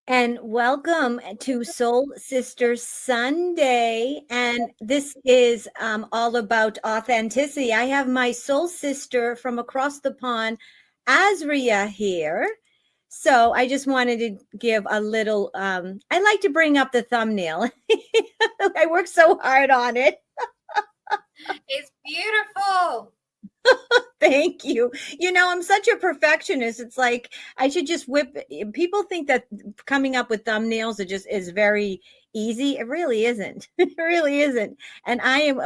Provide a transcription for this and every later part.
And welcome to Soul Sister Sunday. And this is all about authenticity. I have my soul sister from across the pond, ASRIA, here. So I just wanted to give a little, I like to bring up the thumbnail. I worked so hard on it. It's beautiful. Thank you. You know, I'm such a perfectionist. It's like I should just whip. People think that coming up with thumbnails is very easy. It really isn't. It really isn't. And I am,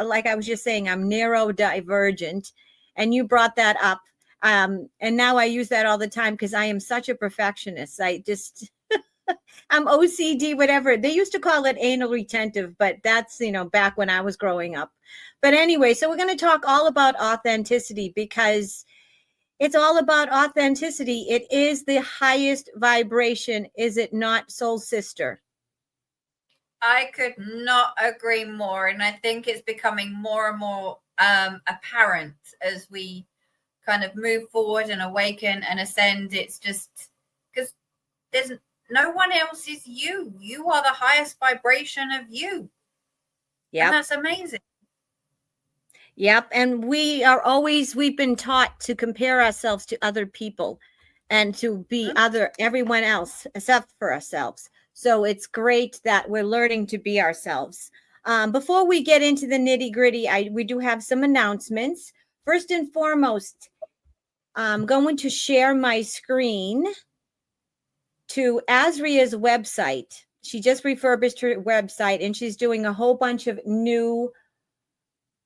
like I was just saying, I'm neurodivergent, and you brought that up. And now I use that all the time because I am such a perfectionist. I just I'm OCD, whatever. They used to call it anal retentive, but that's, back when I was growing up. But anyway, so we're going to talk all about authenticity because it's all about authenticity. It is the highest vibration, is it not, soul sister? I could not agree more. And I think it's becoming more and more apparent as we kind of move forward and awaken and ascend. It's just because there's no one else is you. You are the highest vibration of you. Yeah. And that's amazing. Yep. And we've been taught to compare ourselves to other people and to be everyone else except for ourselves. So it's great that we're learning to be ourselves. Before we get into the nitty gritty, we do have some announcements. First and foremost, I'm going to share my screen to ASRIA'S website. She just refurbished her website and she's doing a whole bunch of new.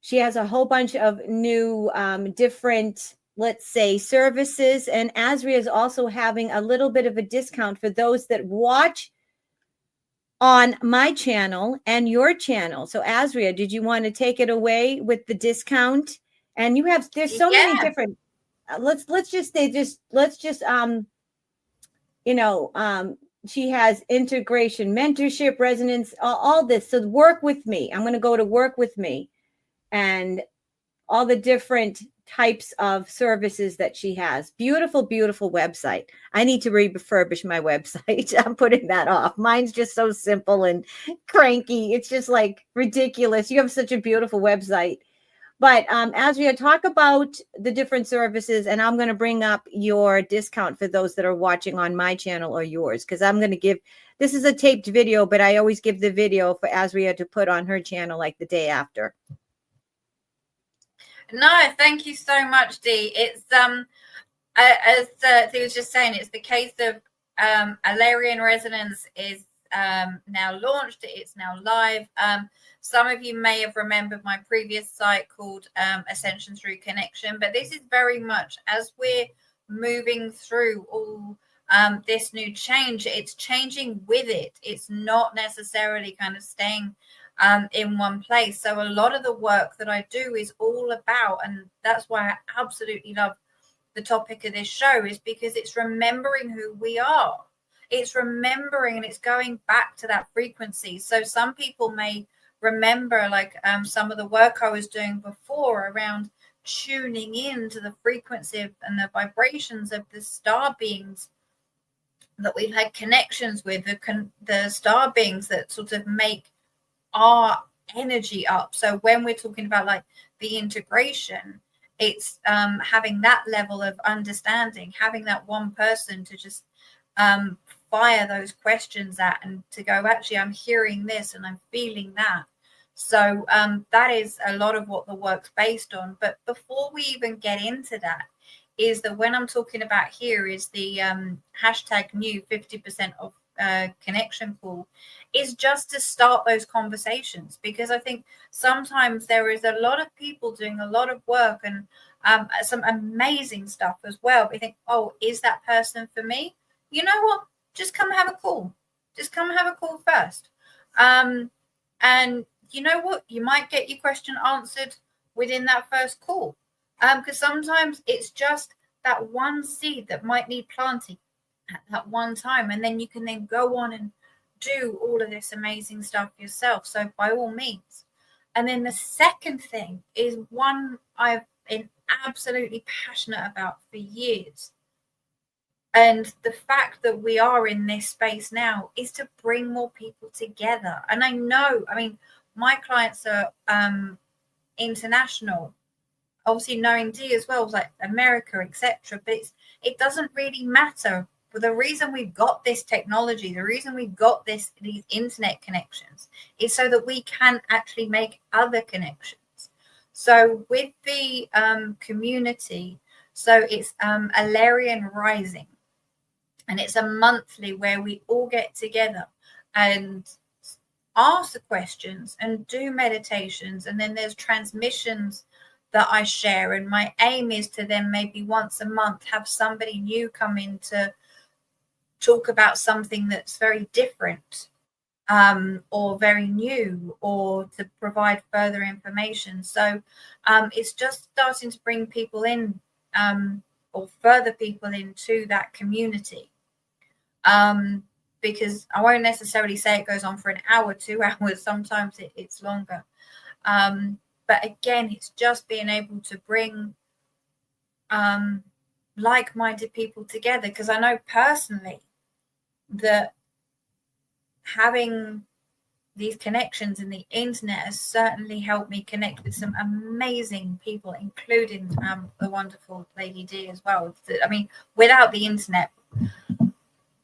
She has a whole bunch of new different, let's say, services. And ASRIA is also having a little bit of a discount for those that watch on my channel and your channel. So ASRIA, did you want to take it away with the discount? And there's so many different, let's just say, she has integration, mentorship, resonance, all this. So work with me. I'm going to go to work with me and all the different types of services that she has. Beautiful, beautiful website. I need to refurbish my website. I'm putting that off. Mine's just so simple and cranky. It's just like ridiculous. You have such a beautiful website. But as we talk about the different services, and I'm going to bring up your discount for those that are watching on my channel or yours, because I'm going to give, this is a taped video, but I always give the video for ASRIA to put on her channel like the day after. No, thank you so much, Dee. It's as Dee was just saying, it's the case of Alarian Resonance is now launched. It's now live. Some of you may have remembered my previous site called Ascension Through Connection, but this is very much as we're moving through all this new change. It's changing with it. It's not necessarily kind of staying in one place. So a lot of the work that I do is all about, and that's why I absolutely love the topic of this show, is because it's remembering who we are. It's remembering, and it's going back to that frequency. So some people may remember like some of the work I was doing before around tuning in to the frequency and the vibrations of the star beings that we've had connections with, the star beings that sort of make our energy up. So when we're talking about like the integration, it's having that level of understanding, having that one person to just fire those questions at, and to go, actually, I'm hearing this and I'm feeling that. So that is a lot of what the work's based on. But before we even get into that, is that when I'm talking about here is the hashtag new 50% off connection call, is just to start those conversations, because I think sometimes there is a lot of people doing a lot of work and some amazing stuff as well. But you think, oh, is that person for me? You know what? Just come have a call. Just come have a call first. And you know what? You might get your question answered within that first call. Because sometimes it's just that one seed that might need planting at that one time. And then you can then go on and do all of this amazing stuff yourself. So by all means. And then the second thing is one I've been absolutely passionate about for years. And the fact that we are in this space now is to bring more people together. And I know, I mean, my clients are international, obviously knowing D as well, like America, etc. But it doesn't really matter. But the reason we've got this technology, the reason we've got these internet connections is so that we can actually make other connections. So with the community, so it's Alarian Rising, and it's a monthly where we all get together and ask the questions and do meditations, and then there's transmissions that I share, and my aim is to then maybe once a month have somebody new come in to talk about something that's very different, or very new, or to provide further information. So it's just starting to bring people in, or further people into that community. Because I won't necessarily say it goes on for an hour, 2 hours, sometimes it's longer. But again, it's just being able to bring like-minded people together, because I know personally that having these connections in the internet has certainly helped me connect with some amazing people, including the wonderful Lady D as well. I mean, without the internet,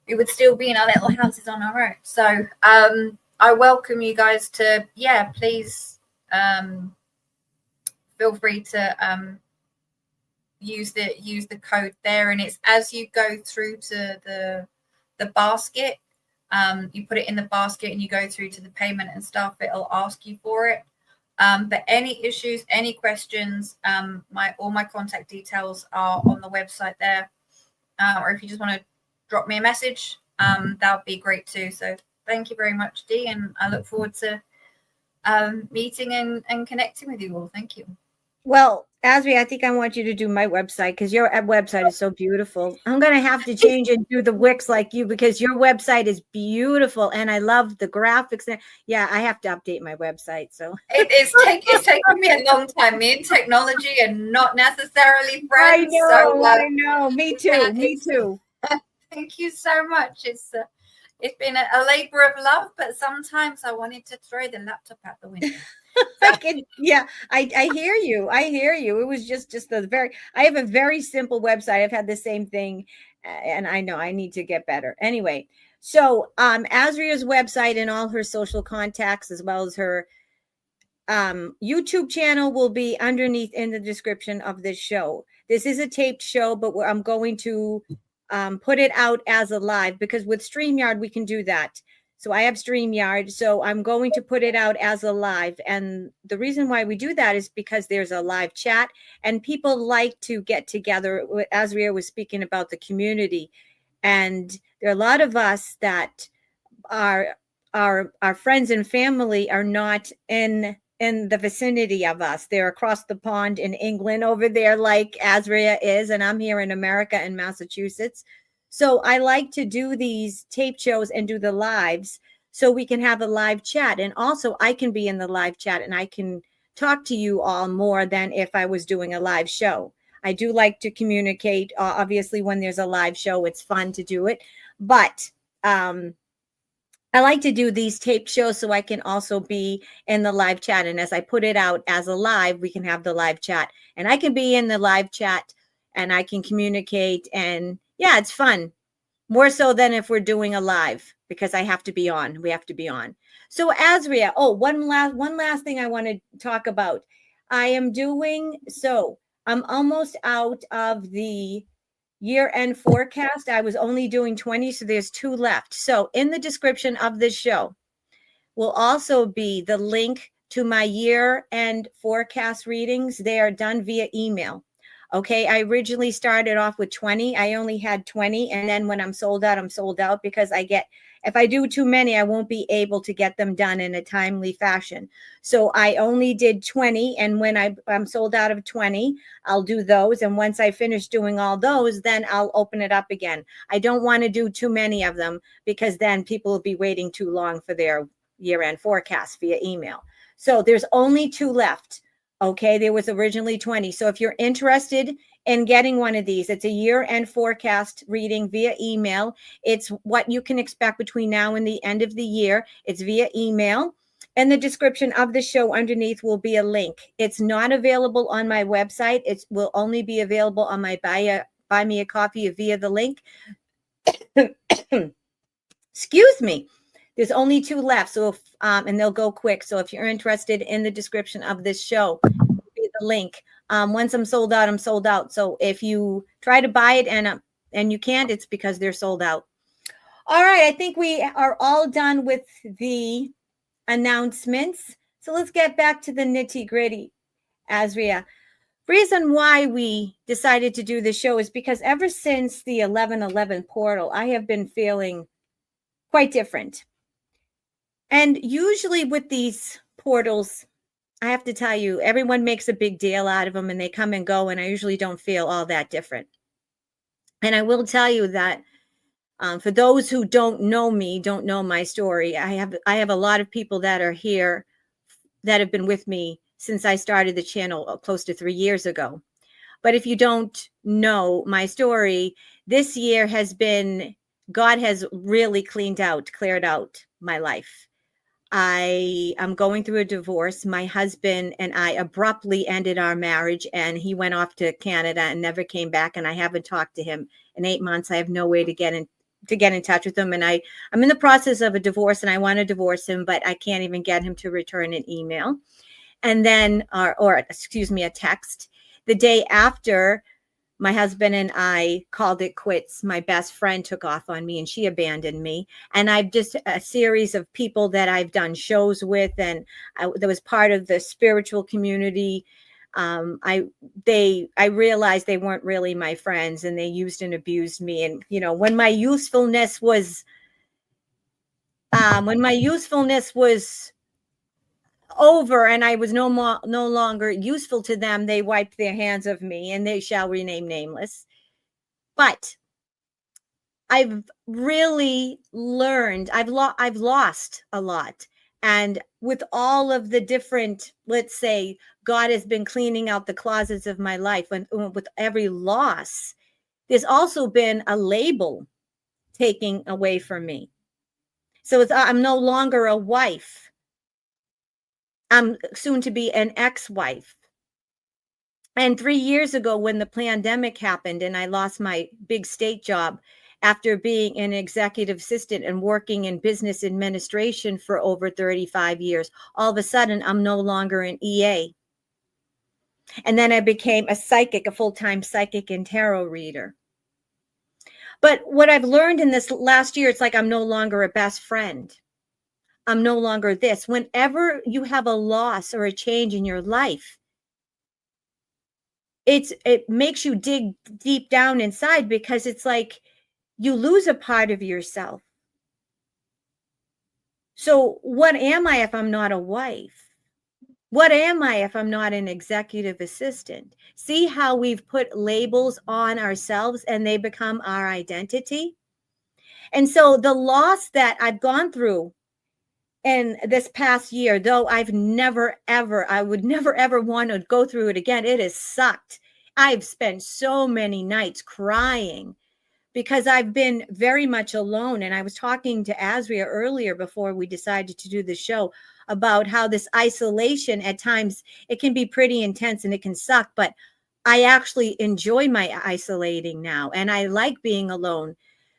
we would still be in our little houses on our own. So I welcome you guys to, please feel free to use the code there, and it's as you go through to the basket, you put it in the basket and you go through to the payment and stuff, it'll ask you for it. But any issues, any questions, all my contact details are on the website there, or if you just want to drop me a message, that would be great too. So thank you very much, Dee, and I look forward to meeting and connecting with you all. Thank you. Well, Asri, I think I want you to do my website, because your website is so beautiful. I'm going to have to change and do the Wix like you, because your website is beautiful and I love the graphics. Yeah, I have to update my website. So it's taken me a long time. Me and technology are not necessarily friends. I know. Me too. Me too. Thank you so much. It's been a labor of love, but sometimes I wanted to throw the laptop out the window. I hear you. I hear you. It was just I have a very simple website. I've had the same thing, and I know I need to get better. Anyway, so ASRIA'S website and all her social contacts, as well as her YouTube channel, will be underneath in the description of this show. This is a taped show, but I'm going to put it out as a live, because with StreamYard we can do that. So I have StreamYard, so I'm going to put it out as a live. And the reason why we do that is because there's a live chat and people like to get together. Asria was speaking about the community, and there are a lot of us that are our friends and family are not in the vicinity of us. They're across the pond in England over there, like Asria is, and I'm here in America in Massachusetts. So I like to do these tape shows and do the lives so we can have a live chat. And also I can be in the live chat and I can talk to you all more than if I was doing a live show. I do like to communicate. Obviously, when there's a live show, it's fun to do it. But I like to do these tape shows so I can also be in the live chat. And as I put it out as a live, we can have the live chat. And I can be in the live chat and I can communicate. And yeah, it's fun. More so than if we're doing a live, because I have to be on. We have to be on. So Asria, one last thing I want to talk about. I'm almost out of the year-end forecast. I was only doing 20, so there's 2 left. So in the description of this show will also be the link to my year-end forecast readings. They are done via email. Okay, I originally started off with 20. I only had 20, and then when I'm sold out, because if I do too many, I won't be able to get them done in a timely fashion. So I only did 20, and when I'm sold out of 20, I'll do those. And once I finish doing all those, then I'll open it up again. I don't want to do too many of them, because then people will be waiting too long for their year-end forecast via email. So there's only 2 left. Okay, there was originally 20. So if you're interested in getting one of these. It's a year-end forecast reading via email. It's what you can expect between now and the end of the year. It's via email. And the description of the show underneath will be a link. It's not available on my website. It will only be available on my Buy Me a Coffee via the link. Excuse me. There's only 2 left, so if, and they'll go quick. So if you're interested in the description of this show, be the link. Once I'm sold out, I'm sold out. So if you try to buy it and you can't, it's because they're sold out. All right, I think we are all done with the announcements. So let's get back to the nitty gritty, Azria. Reason why we decided to do this show is because ever since the 11/11 portal, I have been feeling quite different. And usually with these portals, I have to tell you, everyone makes a big deal out of them and they come and go, and I usually don't feel all that different. And I will tell you that for those who don't know me, don't know my story, I have a lot of people that are here that have been with me since I started the channel close to 3 years ago. But if you don't know my story, this year has been, God has really cleared out my life. I am going through a divorce. My husband and I abruptly ended our marriage, and he went off to Canada and never came back. And I haven't talked to him in 8 months. I have no way to get in touch with him. And I'm in the process of a divorce, and I want to divorce him, but I can't even get him to return an email. And then, or excuse me, a text. The day after, my husband and I called it quits. My best friend took off on me and she abandoned me. And I've just a series of people that I've done shows with, and that was part of the spiritual community. I realized they weren't really my friends, and they used and abused me. And, you know, when my usefulness was over and I was no longer useful to them, they wiped their hands of me, and they shall remain nameless. But I've really learned, I've lost a lot. And with all of the different, let's say, God has been cleaning out the closets of my life, and with every loss, there's also been a label taking away from me. So I'm no longer a wife. I'm soon to be an ex-wife. And 3 years ago, when the pandemic happened and I lost my big state job after being an executive assistant and working in business administration for over 35 years, all of a sudden I'm no longer an EA. And then I became a psychic, a full-time psychic and tarot reader. But what I've learned in this last year, it's like I'm no longer a best friend. I'm no longer this. Whenever you have a loss or a change in your life, it makes you dig deep down inside, because it's like you lose a part of yourself. So what am I if I'm not a wife? What am I if I'm not an executive assistant? See how we've put labels on ourselves and they become our identity? And so the loss that I've gone through in this past year, though I would never, ever want to go through it again. It has sucked. I've spent so many nights crying because I've been very much alone. And I was talking to Azria earlier before we decided to do the show about how this isolation at times, it can be pretty intense and it can suck, but I actually enjoy my isolating now. And I like being alone,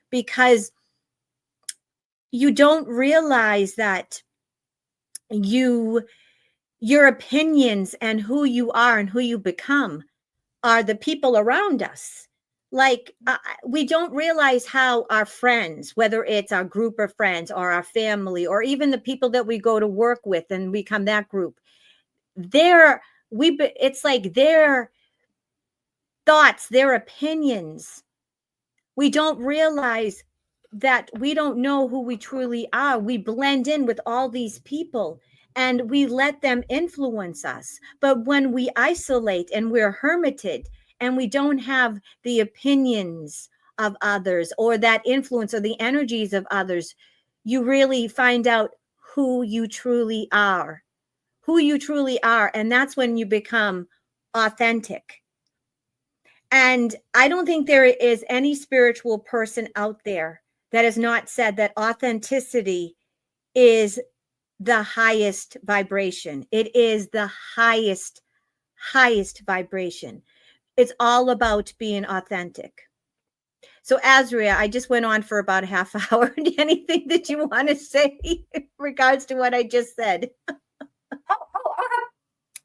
because you don't realize that your opinions and who you are and who you become are the people around us. Like we don't realize how our friends, whether it's our group of friends or our family, or even the people that we go to work with and we become that group, it's like their thoughts, their opinions. We don't realize that we don't know who we truly are. We blend in with all these people and we let them influence us. But when we isolate and we're hermited and we don't have the opinions of others or that influence or the energies of others, you really find out who you truly are. And that's when you become authentic. And I don't think there is any spiritual person out there that has not said that authenticity is the highest vibration. It is the highest vibration. It's all about being authentic. So, Azria, I just went on for about a half hour. Anything that you want to say in regards to what I just said? I'll have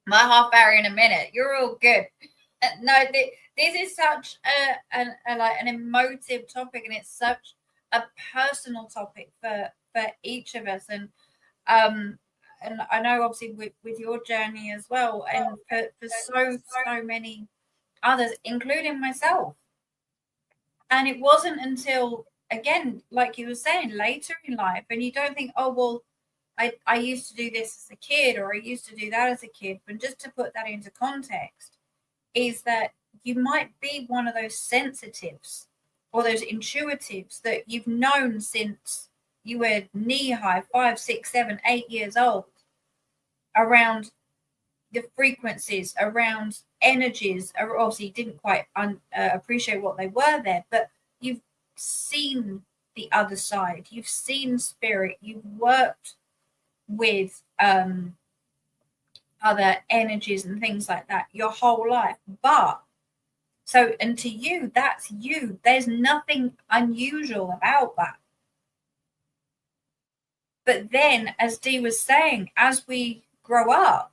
my half hour in a minute. You're all good. No, this is such an emotive topic, and it's such a personal topic for each of us. And I know obviously with your journey as well, and for so many others, including myself. And it wasn't until, again, like you were saying, later in life, and you don't think, oh, well, I used to do this as a kid, or I used to do that as a kid. But just to put that into context, is that you might be one of those sensitives or those intuitives that you've known since you were knee high, 5, 6, 7, 8 years old, around the frequencies, around energies. Obviously, you didn't quite appreciate what they were there, but you've seen the other side. You've seen spirit. You've worked with other energies and things like that your whole life. But so, and to you, that's you. There's nothing unusual about that. But then, as Dee was saying, as we grow up,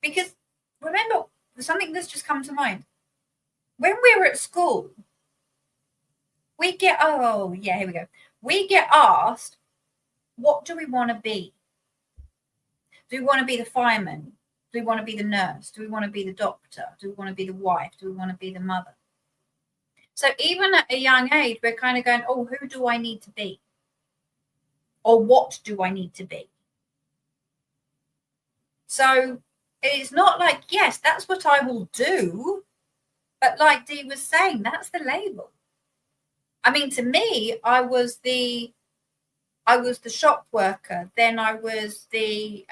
because remember, something that's just come to mind. When we were at school, we get, oh, yeah, here we go. We get asked, what do we want to be? Do we want to be the fireman? Do we want to be the nurse? Do we want to be the doctor? Do we want to be the wife? Do we want to be the mother? So even at a young age, we're kind of going, oh, who do I need to be? Or what do I need to be? So it's not like, yes, that's what I will do. But like Dee was saying, that's the label. I mean, to me, I was the shop worker. Then I was the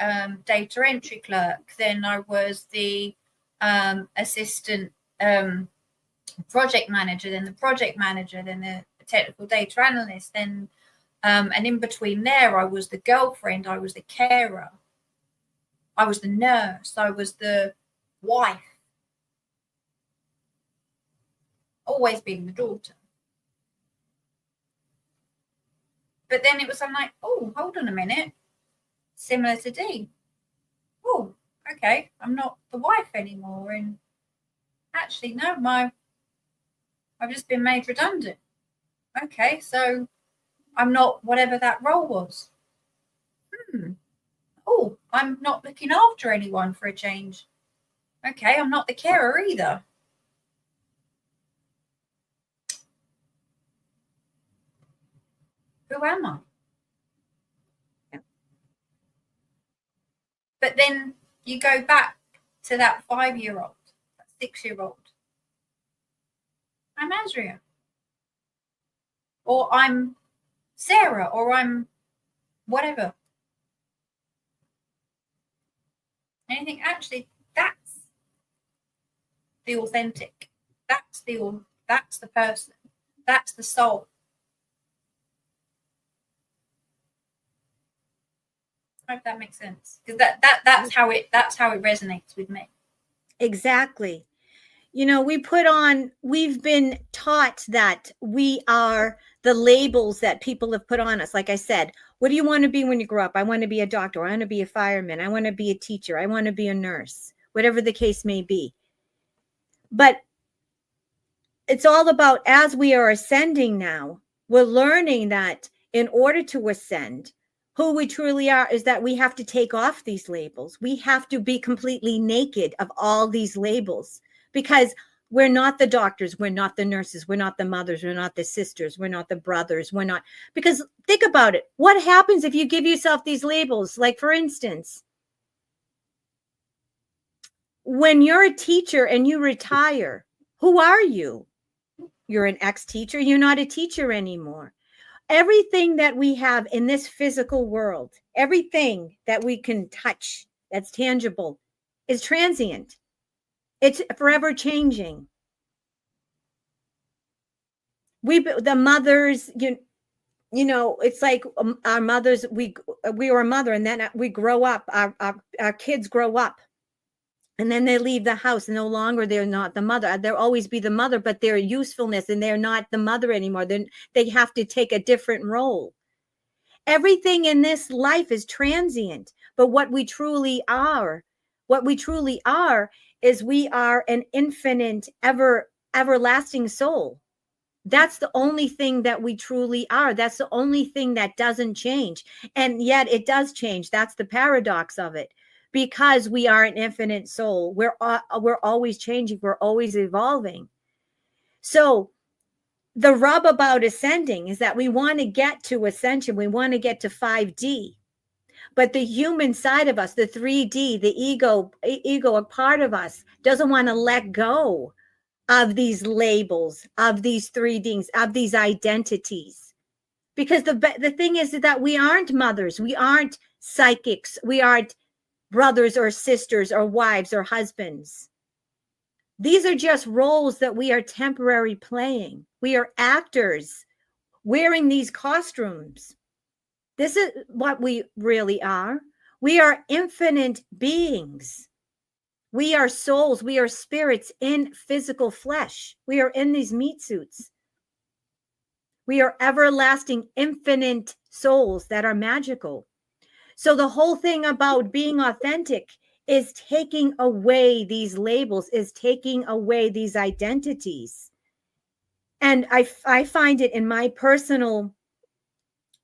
data entry clerk. Then I was the assistant project manager. Then the project manager. Then the technical data analyst. Then and in between there, I was the girlfriend. I was the carer. I was the nurse. I was the wife. Always being the daughter. But then it was, I'm like, oh, hold on a minute. Similar to Dee. Oh, okay. I'm not the wife anymore. And actually, no, I've just been made redundant. Okay, so I'm not whatever that role was. Oh, I'm not looking after anyone for a change. Okay, I'm not the carer either. Who am I? Yeah. But then you go back to that 5-year-old, that 6-year-old. I'm Azria. Or I'm Sarah, or I'm whatever. Anything, actually, that's the authentic. That's the person. That's the soul. I hope that makes sense, because that's how it resonates with me. Exactly. You know, we've been taught that we are the labels that people have put on us. Like I said, what do you want to be when you grow up? I want to be a doctor. I want to be a fireman. I want to be a teacher. I want to be a nurse, whatever the case may be. But it's all about, as we are ascending now, we're learning that in order to ascend, who we truly are is that we have to take off these labels. We have to be completely naked of all these labels, because we're not the doctors, we're not the nurses, we're not the mothers, we're not the sisters, we're not the brothers, we're not. Because think about it. What happens if you give yourself these labels? Like, for instance, when you're a teacher and you retire, who are you? You're an ex-teacher. You're not a teacher anymore. Everything that we have in this physical world, everything that we can touch that's tangible, is transient. It's forever changing. the mothers, you know, it's like our mothers, we were a mother, and then we grow up, our kids grow up, and then they leave the house. No longer they're not the mother. They'll always be the mother, but their usefulness, and they're not the mother anymore. Then they have to take a different role. Everything in this life is transient, but what we truly are is we are an infinite, everlasting soul. That's the only thing that we truly are. That's the only thing that doesn't change. And yet it does change. That's the paradox of it. Because we are an infinite soul, we're always changing, we're always evolving. So the rub about ascending is that we want to get to ascension, we want to get to 5D. But the human side of us, the 3D, the ego, a part of us doesn't want to let go of these labels, of these 3Ds, of these identities. Because the thing is that we aren't mothers, we aren't psychics, we aren't brothers or sisters or wives or husbands. These are just roles that we are temporarily playing. We are actors wearing these costumes. This is what we really are. We are infinite beings. We are souls. We are spirits in physical flesh. We are in these meat suits. We are everlasting, infinite souls that are magical. So the whole thing about being authentic is taking away these labels, is taking away these identities. And I find it in my personal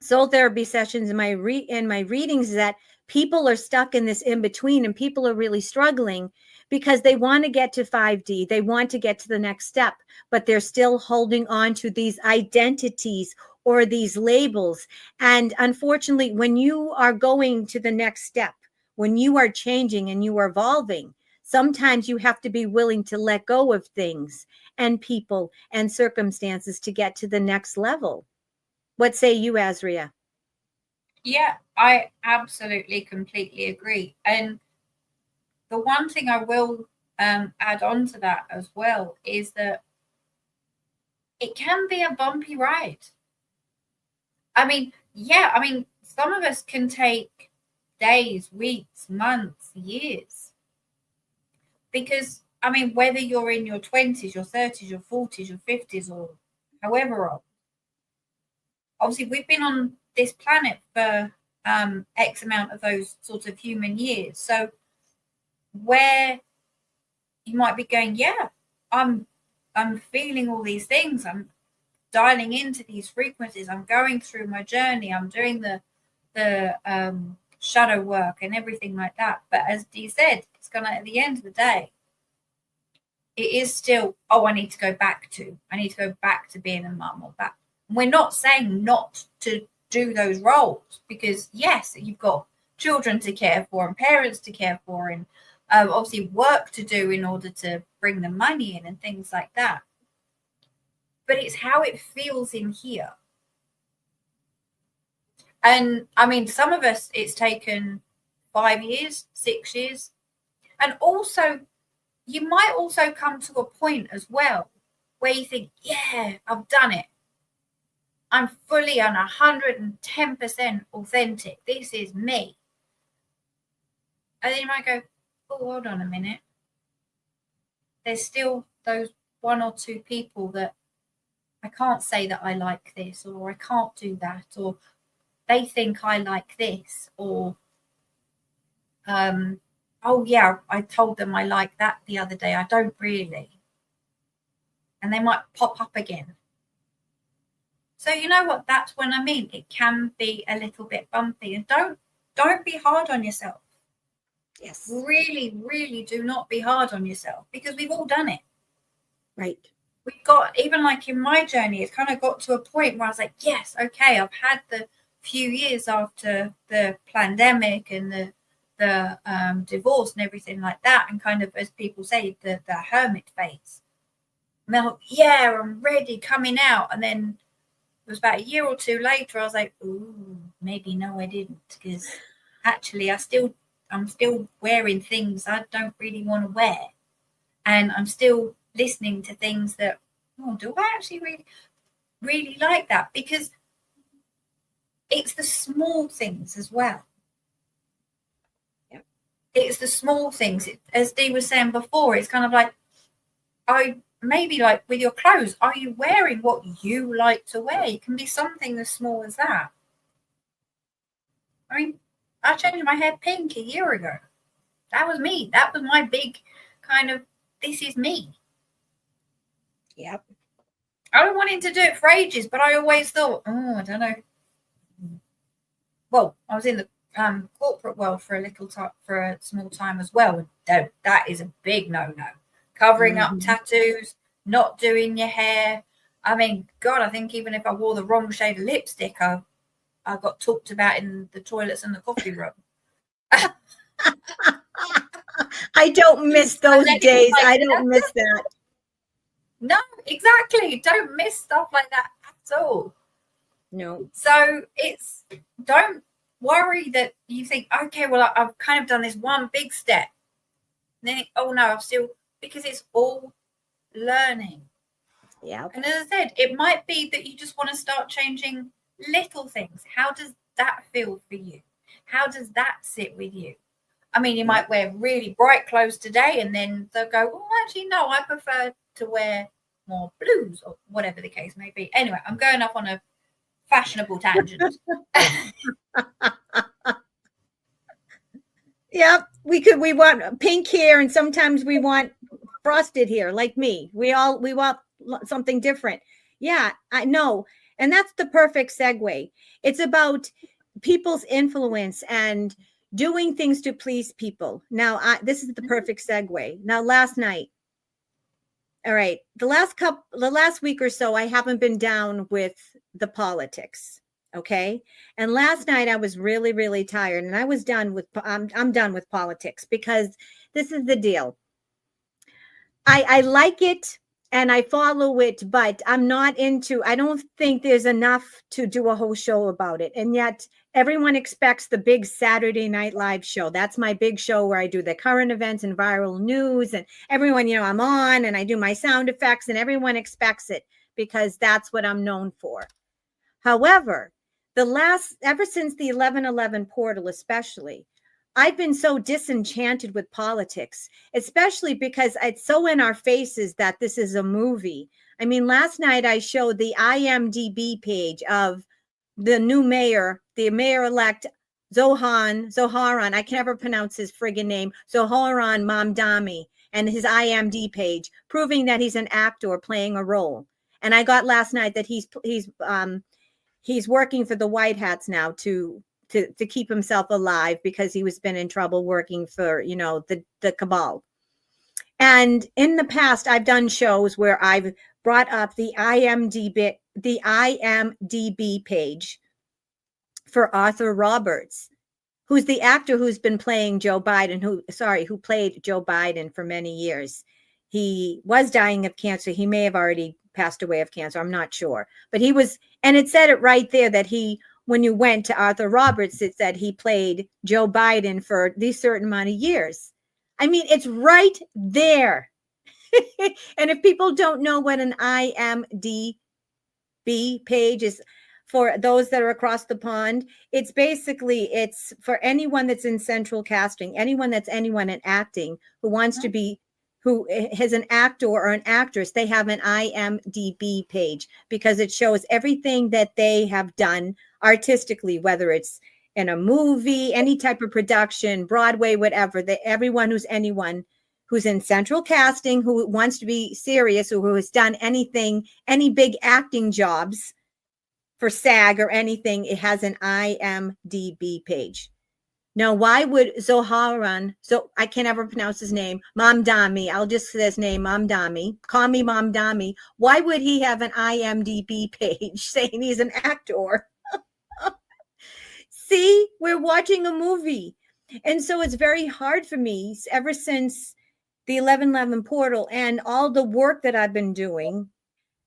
soul therapy sessions, in my readings, that people are stuck in this in between, and people are really struggling because they want to get to 5D, they want to get to the next step, but they're still holding on to these identities or these labels. And unfortunately, when you are going to the next step, when you are changing and you are evolving, sometimes you have to be willing to let go of things and people and circumstances to get to the next level. What say you, Azria? Yeah, I absolutely, completely agree. And the one thing I will add on to that as well is that it can be a bumpy ride. I mean, some of us can take days, weeks, months, years. Because, whether you're in your 20s, your 30s, your 40s, your 50s, or however old, obviously we've been on this planet for X amount of those sort of human years. So where you might be going, yeah, I'm feeling all these things, I'm dialing into these frequencies, I'm going through my journey, I'm doing the shadow work and everything like that. But as Dee said, it's gonna, at the end of the day, it is still, I need to go back to being a mum or back. We're not saying not to do those roles, because yes, you've got children to care for and parents to care for, and obviously work to do in order to bring the money in and things like that. But it's how it feels in here. And some of us, it's taken 5 years, 6 years. And also, you might also come to a point as well where you think, yeah, I've done it. I'm fully on 110% authentic. This is me. And then you might go, oh, hold on a minute. There's still those one or two people that I can't say that I like this, or I can't do that, or they think I like this, or oh yeah, I told them I like that the other day, I don't really. And they might pop up again. So you know what, that's when it can be a little bit bumpy. And don't be hard on yourself. Yes. Really, really do not be hard on yourself, because we've all done it. Right. We've got, even like in my journey, it's kind of got to a point where I was like, yes, okay, I've had the few years after the pandemic and the divorce and everything like that, and kind of, as people say, the hermit phase. Yeah, I'm ready, coming out. And then it was about a year or two later, I was like, ooh, maybe no, I didn't, because actually I'm still wearing things I don't really want to wear, and I'm still listening to things that, oh, do I actually really? really like that, because it's the small things as well. Yeah. It's the small things. As Dee was saying before, it's kind of like, maybe like with your clothes, are you wearing what you like to wear? It can be something as small as that. I mean, I changed my hair pink a year ago. That was me. That was my big kind of, this is me. Yep. I been wanting to do it for ages, but I always thought, I don't know. Well, I was in the corporate world for a small time as well. That is a big no-no. Covering up tattoos, not doing your hair. I mean, God, I think even if I wore the wrong shade of lipstick, I got talked about in the toilets and the coffee room. I don't miss those days. I don't miss that. No, exactly. Don't miss stuff like that at all. No. So don't worry that you think, okay, well, I've kind of done this one big step. And then, oh no, I've still, because it's all learning. Yeah. And as I said, it might be that you just want to start changing little things. How does that feel for you? How does that sit with you? I mean, you might wear really bright clothes today, and then they'll go, well, actually, no, I prefer to wear more blues, or whatever the case may be. Anyway, I'm going off on a fashionable tangent. Yep. We want pink hair, and sometimes we want frosted hair, like me. We want something different. Yeah, I know. And that's the perfect segue. It's about people's influence and doing things to please people. Now, this is the perfect segue. Now, last night, all right, the last week or so, I haven't been down with the politics. Okay. And last night I was really, really tired, and I was done with, I'm done with politics, because this is the deal. I like it and I follow it, but I'm not into, I don't think there's enough to do a whole show about it. And yet everyone expects the big Saturday Night Live show. That's my big show where I do the current events and viral news, and everyone, I'm on and I do my sound effects, and everyone expects it because that's what I'm known for. However, ever since the 11/11 portal, especially, I've been so disenchanted with politics, especially because it's so in our faces that this is a movie. I mean, last night I showed the IMDb page of the new mayor, the mayor-elect Zoharan, I can never pronounce his friggin' name, Zoharan Mamdani, and his IMDb page, proving that he's an actor playing a role. And I got last night that he's working for the White Hats now to keep himself alive, because he was been in trouble working for, the cabal. And in the past, I've done shows where I've brought up the IMDb page for Arthur Roberts, who's the actor who's been playing Joe Biden, who played Joe Biden for many years. He was dying of cancer. He may have already passed away of cancer. I'm not sure. But he was, and it said it right there that when you went to Arthur Roberts, it said he played Joe Biden for these certain amount of years. I mean, it's right there. And if people don't know what an IMDb page is, for those that are across the pond, it's for anyone that's in central casting, anyone in acting who wants to be, who has an actor or an actress, they have an IMDb page, because it shows everything that they have done artistically, whether it's in a movie, any type of production, Broadway, whatever, anyone who's in central casting, who wants to be serious, or who has done anything, any big acting jobs for SAG or anything, it has an IMDb page. Now, why would Zoharan, I can't ever pronounce his name, Mamdani, I'll just say his name, Mamdani, call me Mamdani, why would he have an IMDb page saying he's an actor? See, we're watching a movie. And so it's very hard for me, ever since the 11/11 portal and all the work that I've been doing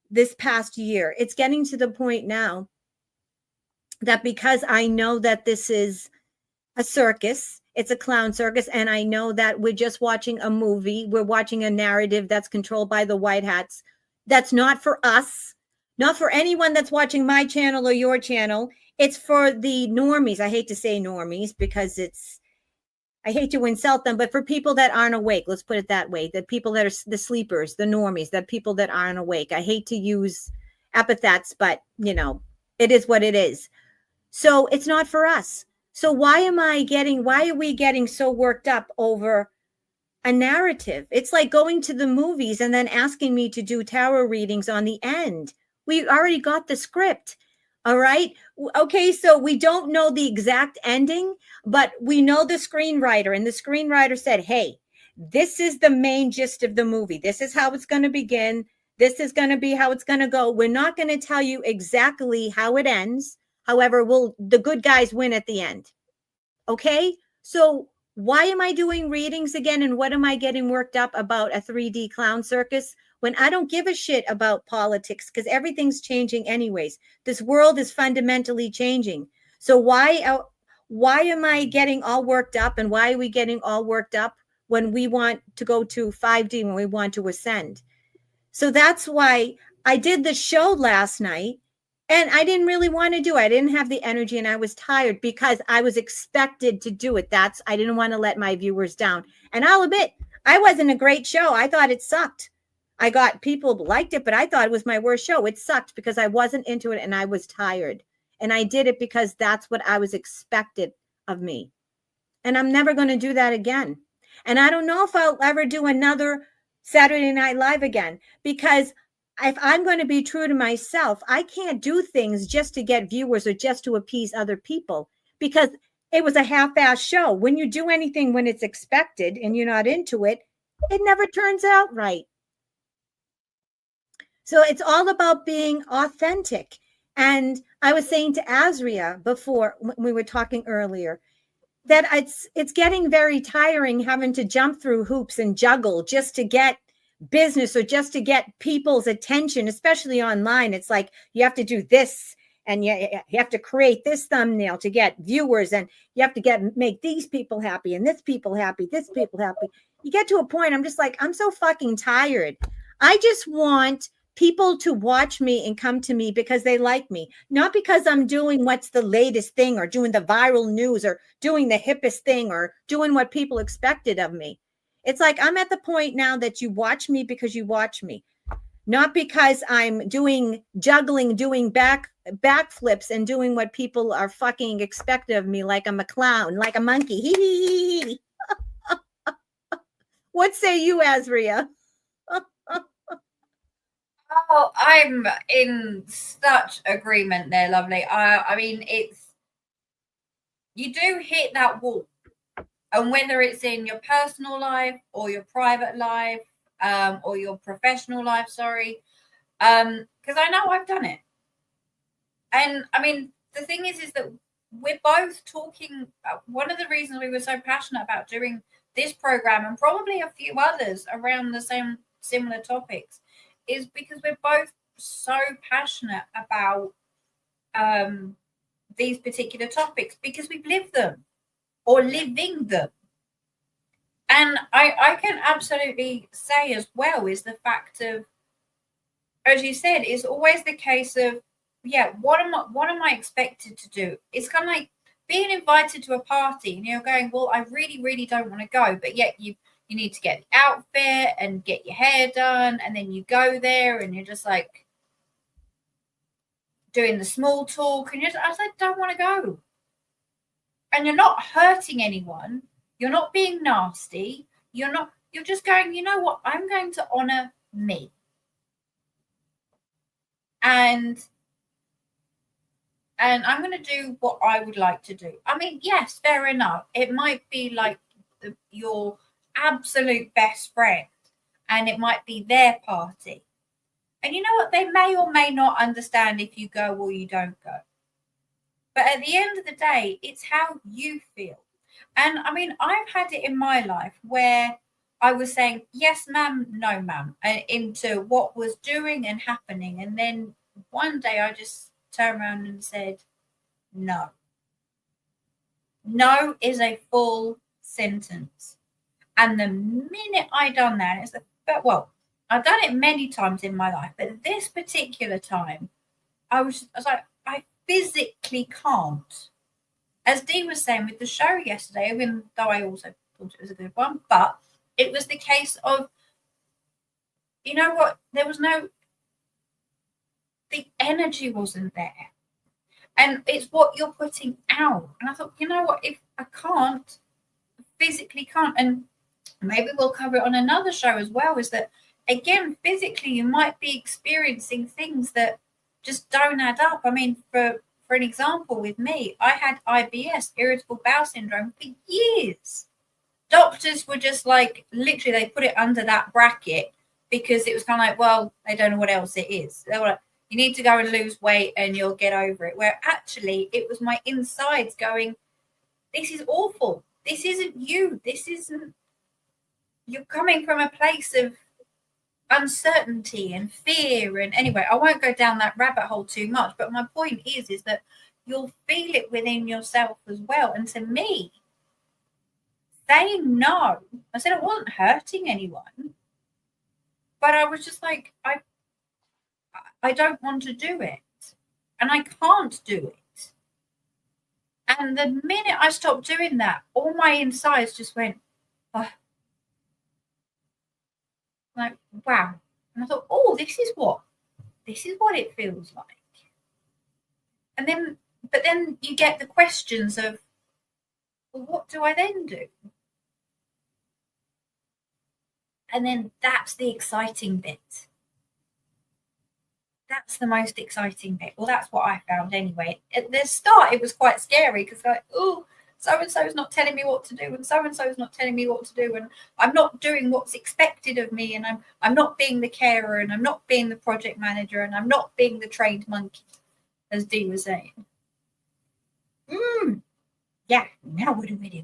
this past year, it's getting to the point now that, because I know that this is a circus, it's a clown circus, and I know that we're just watching a movie, we're watching a narrative that's controlled by the White Hats, that's not for us, not for anyone that's watching my channel or your channel. It's for the normies. I hate to say normies because I hate to insult them, but for people that aren't awake, let's put it that way, the people that are the sleepers, the normies, the people that aren't awake. I hate to use epithets, but it is what it is. So it's not for us. So why are we getting so worked up over a narrative? It's like going to the movies and then asking me to do tarot readings on the end. We already got the script. All right. Okay. So we don't know the exact ending, but we know the screenwriter, and the screenwriter said, hey, this is the main gist of the movie. This is how it's going to begin. This is going to be how it's going to go. We're not going to tell you exactly how it ends. However, the good guys win at the end. Okay. So why am I doing readings again? And what am I getting worked up about a 3D clown circus when I don't give a shit about politics? Because everything's changing anyways. This world is fundamentally changing. So why am I getting all worked up? And why are we getting all worked up when we want to go to 5D, when we want to ascend? So that's why I did the show last night. And I didn't really want to do it. I didn't have the energy, and I was tired because I was expected to do it. I didn't want to let my viewers down. And I'll admit, I wasn't a great show. I thought it sucked. I got people liked it, but I thought it was my worst show. It sucked because I wasn't into it and I was tired. And I did it because that's what I was expected of me. And I'm never going to do that again. And I don't know if I'll ever do another Saturday Night Live again, because if I'm going to be true to myself, I can't do things just to get viewers or just to appease other people, because it was a half-ass show. When you do anything when it's expected and you're not into it, it never turns out right. So it's all about being authentic. And I was saying to ASRIA before, when we were talking earlier, that it's getting very tiring having to jump through hoops and juggle just to get business or just to get people's attention, especially online. It's like you have to do this, and you have to create this thumbnail to get viewers, and you have to make these people happy and this people happy. You get to a point, I'm just like, I'm so fucking tired. I just want people to watch me and come to me because they like me, not because I'm doing what's the latest thing or doing the viral news or doing the hippest thing or doing what people expected of me. It's like I'm at the point now that you watch me because you watch me, not because I'm doing juggling, doing backflips and doing what people are fucking expected of me, like I'm a clown, like a monkey. What say you, ASRIA? Oh, I'm in such agreement there, lovely. I mean, you do hit that wall. And whether it's in your personal life or your private life, or your professional life, because I know I've done it. And I mean, the thing is that we're both talking. One of the reasons we were so passionate about doing this program, and probably a few others around the same similar topics, is because we're both so passionate about these particular topics because we've lived them or living them. And I can absolutely say as well is the fact of, as you said, it's always the case of, yeah, what am I expected to do? It's kind of like being invited to a party and you're going, well, I really, really don't want to go, but yet you need to get the outfit and get your hair done, and then you go there and you're just like doing the small talk, and I don't want to go. And you're not hurting anyone. You're not being nasty. You're just going, you know what? I'm going to honor me. And I'm going to do what I would like to do. I mean, yes, fair enough. It might be like your absolute best friend, and it might be their party. And you know what? They may or may not understand if you go or you don't go. But at the end of the day, it's how you feel. And I mean, I've had it in my life where I was saying, yes, ma'am, no, ma'am, into what was doing and happening. And then one day I just turned around and said, no. No is a full sentence. And the minute I done that, it's well, I've done it many times in my life, but this particular time, I was like, I physically can't. As Dee was saying with the show yesterday, even though I also thought it was a good one, but it was the case of, you know what, the energy wasn't there. And it's what you're putting out. And I thought, you know what, if I can't, physically can't, and maybe we'll cover it on another show as well, is that, again, physically, you might be experiencing things that just don't add up. I mean, for an example, with me, I had IBS, irritable bowel syndrome, for years. Doctors were just like, literally, they put it under that bracket because it was kind of like, well, they don't know what else it is. They were like, you need to go and lose weight and you'll get over it. Where actually, it was my insides going, this is awful. This isn't you. This isn't, you're coming from a place of uncertainty and fear. And anyway, I won't go down that rabbit hole too much, but my point is that you'll feel it within yourself as well. And to me, saying no, I said I wasn't hurting anyone, but I was just like, I don't want to do it, and I can't do it. And the minute I stopped doing that, all my insides just went, oh. Like, wow. And I thought, oh, this is what it feels like. And then, but then you get the questions of, well, what do I then do? And then that's the exciting bit. That's the most exciting bit. Well, that's what I found anyway. At the start, it was quite scary because like, oh, so-and-so is not telling me what to do, and so-and-so is not telling me what to do, and I'm not doing what's expected of me, and I'm not being the carer, and I'm not being the project manager, and I'm not being the trained monkey, as Dee was saying. Yeah, now what do we do?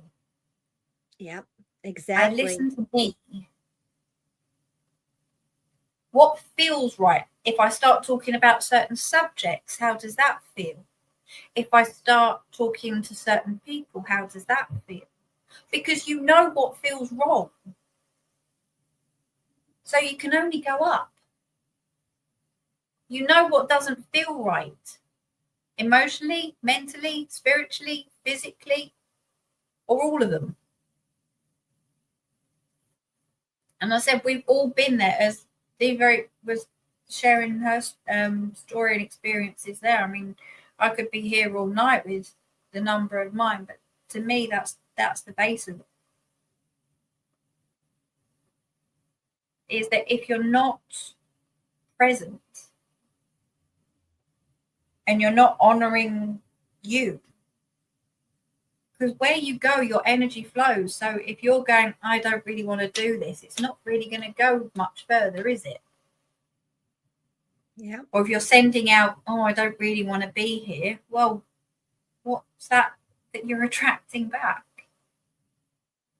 Yep, exactly. I listen to me. What feels right? If I start talking about certain subjects, how does that feel? If I start talking to certain people, how does that feel? Because you know what feels wrong. So you can only go up. You know what doesn't feel right. Emotionally, mentally, spiritually, physically, or all of them. And I said, we've all been there, as Dee was sharing her story and experiences there. I mean, I could be here all night with the number of mine, but to me, that's the base of it. Is that if you're not present and you're not honoring you, because where you go, your energy flows. So if you're going, I don't really want to do this, it's not really going to go much further, is it? Yeah. Or if you're sending out, oh, I don't really want to be here, well, what's that you're attracting back?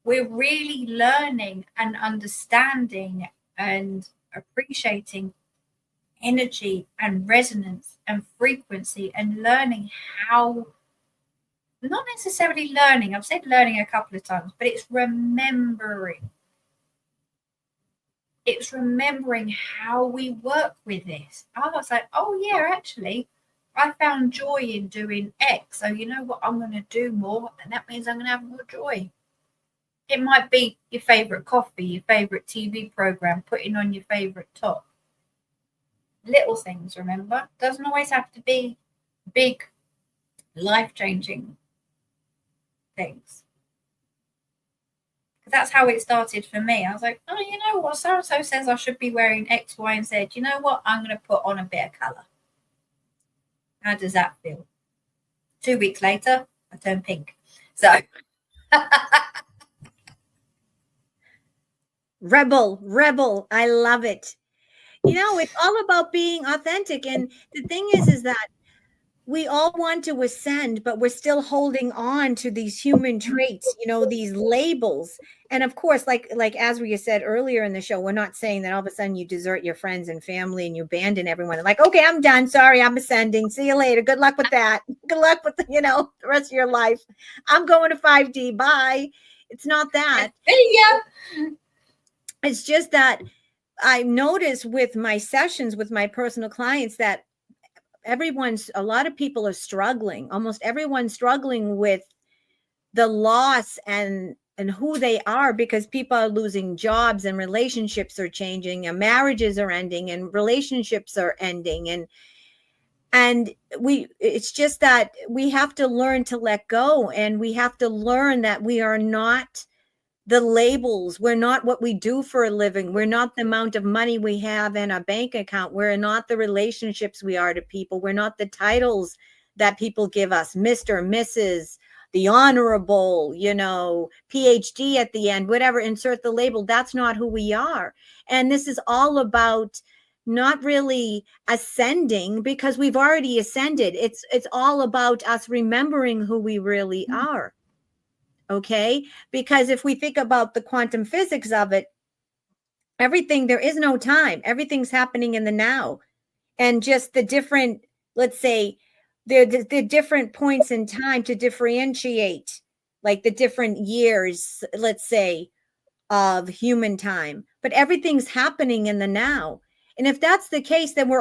We're really learning and understanding and appreciating energy and resonance and frequency, and learning how, not necessarily learning, I've said learning a couple of times, but it's remembering. It's remembering how we work with this. I was like, oh yeah, actually, I found joy in doing X. So you know what, I'm going to do more, and that means I'm going to have more joy. It might be your favorite coffee, your favorite TV program, putting on your favorite top. Little things, remember? Doesn't always have to be big, life-changing things. Because that's how it started for me. I was like, oh, you know what? So-and-so says I should be wearing X, Y, and Z. You know what? I'm going to put on a bit of colour. How does that feel? 2 weeks later, I turned pink. So... Rebel. I love it. You know, it's all about being authentic. And the thing is that we all want to ascend, but we're still holding on to these human traits, you know, these labels. And of course, like Asria said earlier in the show, we're not saying that all of a sudden you desert your friends and family and you abandon everyone. Like, okay, I'm done. Sorry, I'm ascending. See you later. Good luck with that. Good luck with, the rest of your life. I'm going to 5D. Bye. It's not that. Yeah. It's just that I notice with my sessions with my personal clients that a lot of people are struggling. Almost everyone's struggling with the loss and who they are, because people are losing jobs and relationships are changing and marriages are ending and relationships are ending. And it's just that we have to learn to let go, and we have to learn that we are not the labels. We're not what we do for a living. We're not the amount of money we have in a bank account. We're not the relationships we are to people. We're not the titles that people give us, Mr., Mrs., the honorable, PhD at the end, whatever, insert the label. That's not who we are. And this is all about not really ascending, because we've already ascended. It's all about us remembering who we really are. Okay, because if we think about the quantum physics of it, there is no time. Everything's happening in the now. And just the different, let's say, the different points in time to differentiate, like the different years, let's say, of human time. But everything's happening in the now. And if that's the case, then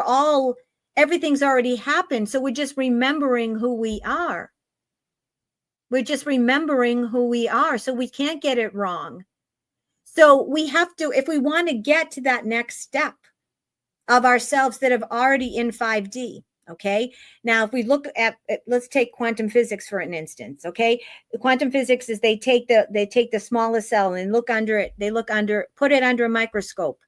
everything's already happened. So we're just remembering who we are. We're just remembering who we are. So we can't get it wrong. So we have to, if we want to get to that next step of ourselves that have already in 5D. Okay. Now, if we look at, let's take quantum physics for an instance. Okay. Quantum physics is they take the smallest cell and look under it. Put it under a microscope.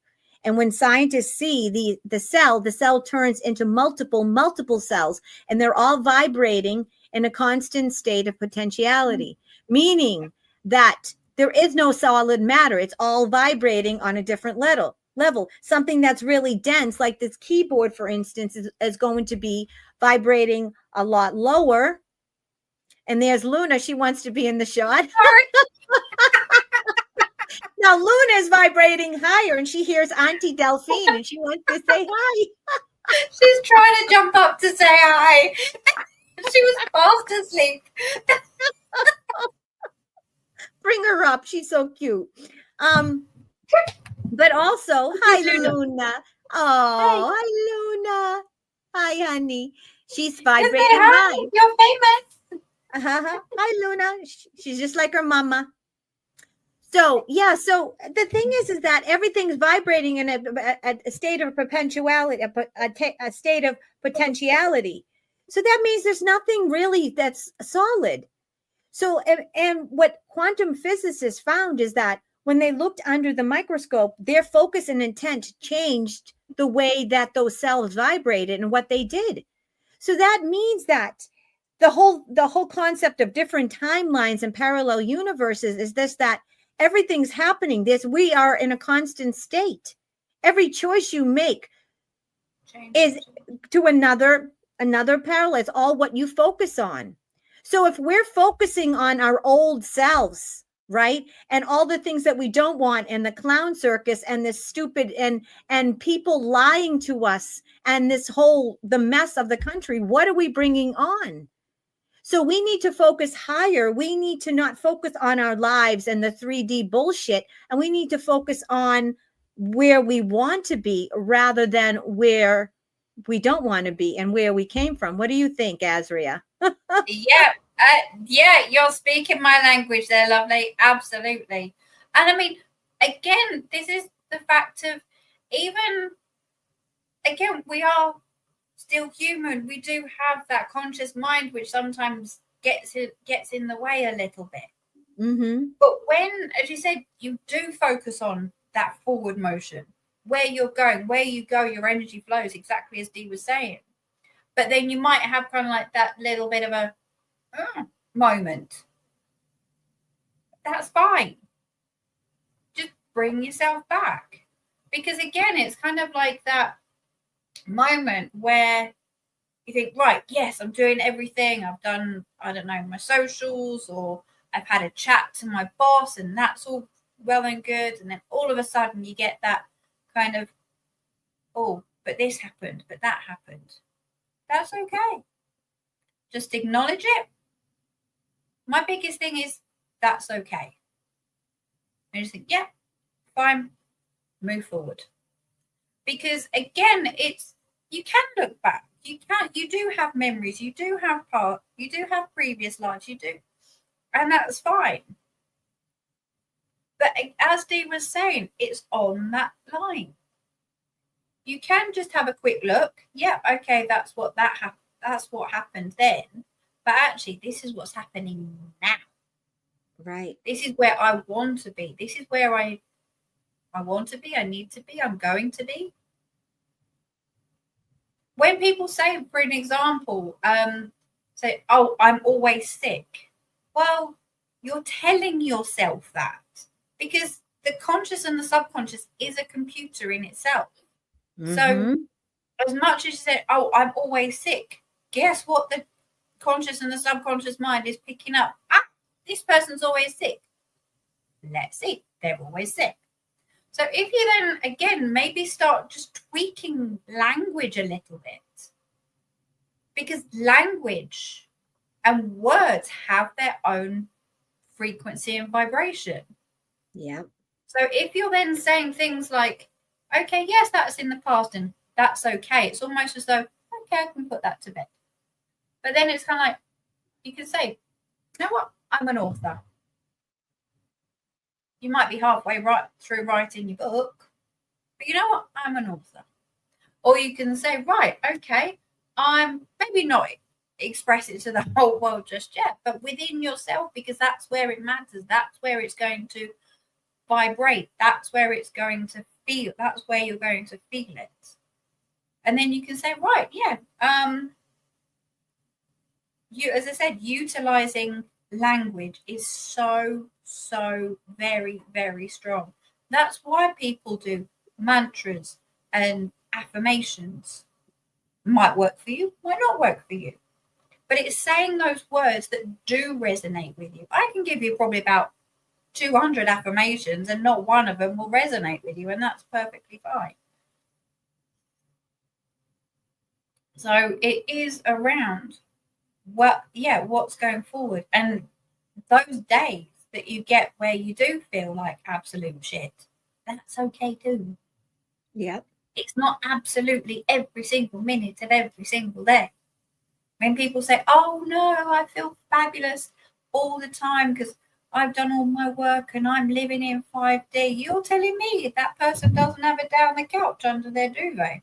And when scientists see the cell turns into multiple cells, and they're all vibrating in a constant state of potentiality, meaning that there is no solid matter. It's all vibrating on a different level. Something that's really dense, like this keyboard, for instance, is going to be vibrating a lot lower. And there's Luna. She wants to be in the shot. Now Luna is vibrating higher, and she hears Auntie Delphine, and she wants to say hi. She's trying to jump up to say hi. She was fast asleep. Bring her up. She's so cute. But also, hi, Luna. Oh, hi, Luna. Hi, honey. She's vibrating high. You're famous. Hi, Luna. She's just like her mama. So, yeah. So the thing is that everything's vibrating in a state of perpetuality, a state of potentiality. So that means there's nothing really that's solid. So, and what quantum physicists found is that when they looked under the microscope, their focus and intent changed the way that those cells vibrated and what they did. So that means that the whole concept of different timelines and parallel universes is that everything's happening. We are in a constant state. Every choice you make is to another parallel. It's all what you focus on. So if we're focusing on our old selves, right, and all the things that we don't want, and the clown circus, and this stupid and people lying to us, and the mess of the country, what are we bringing on? So we need to focus higher. We need to not focus on our lives and the 3D bullshit, and we need to focus on where we want to be rather than where we don't want to be and where we came from. What do you think, Azria? Yeah, you're speaking my language there, lovely. Absolutely. And I mean, again, this is the fact of we are still human. We do have that conscious mind, which sometimes gets in the way a little bit. Mm-hmm. But when, as you said, you do focus on that forward motion, where you're going, where you go, your energy flows, exactly as Dee was saying. But then you might have kind of like that little bit of a moment. That's fine. Just bring yourself back. Because again, it's kind of like that moment where you think, right, yes, I'm doing everything. I've done, I don't know, my socials, or I've had a chat to my boss, and that's all well and good. And then all of a sudden you get that kind of, oh, but this happened, but that happened. That's okay. Just acknowledge it. My biggest thing is that's okay. And just think, yeah, fine, move forward. Because again, you can look back. You do have memories, you do have you do have previous lives, you do, and that's fine. But as Dee was saying, it's on that line. You can just have a quick look. Yeah, okay, that's what happened then. But actually, this is what's happening now. Right. This is where I want to be. This is where I want to be. I need to be. I'm going to be. When people say, for an example, say, "Oh, I'm always sick." Well, you're telling yourself that, because the conscious and the subconscious is a computer in itself. So as much as you say, "Oh, I'm always sick," guess what the conscious and the subconscious mind is picking up? This person's always sick. Let's see, they're always sick. So if you then, again, maybe start just tweaking language a little bit, because language and words have their own frequency and vibration. Yeah. So if you're then saying things like, okay, yes, that's in the past and that's okay, it's almost as though, okay, I can put that to bed. But then it's kind of like, you can say, you know what, I'm an author. You might be halfway through writing your book, but you know what, I'm an author. Or you can say, right, okay, I'm maybe not express it to the whole world just yet, but within yourself, because that's where it matters. That's where it's going to vibrate. That's where it's going to feel. That's where you're going to feel it. And then you can say, right, yeah, you, as I said, utilizing language is so very, very strong. That's why people do mantras and affirmations. Might work for you, might not work for you, but it's saying those words that do resonate with you. I can give you probably about 200 affirmations and not one of them will resonate with you, and that's perfectly fine. So it is around what's going forward, and those days that you get where you do feel like absolute shit, that's okay too. Yep. It's not absolutely every single minute of every single day. When people say, oh no, I feel fabulous all the time because I've done all my work and I'm living in 5D, you're telling me that person doesn't have it down the couch under their duvet.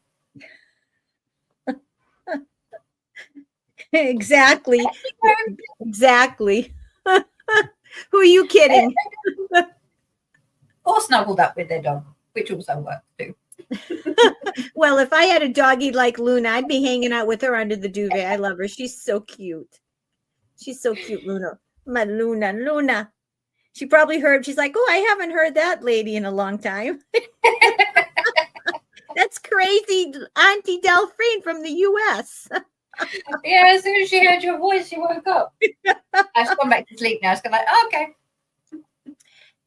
Exactly. Exactly. Who are you kidding? Or snuggled up with their dog, which also works too. Well, if I had a doggy like Luna, I'd be hanging out with her under the duvet. I love her. She's so cute. She's so cute, Luna. My Luna. She probably heard, she's like, oh, I haven't heard that lady in a long time. That's crazy. Auntie Delphine from the US. Yeah, as soon as she heard your voice, she woke up. I've gone back to sleep now. She's like, oh, okay.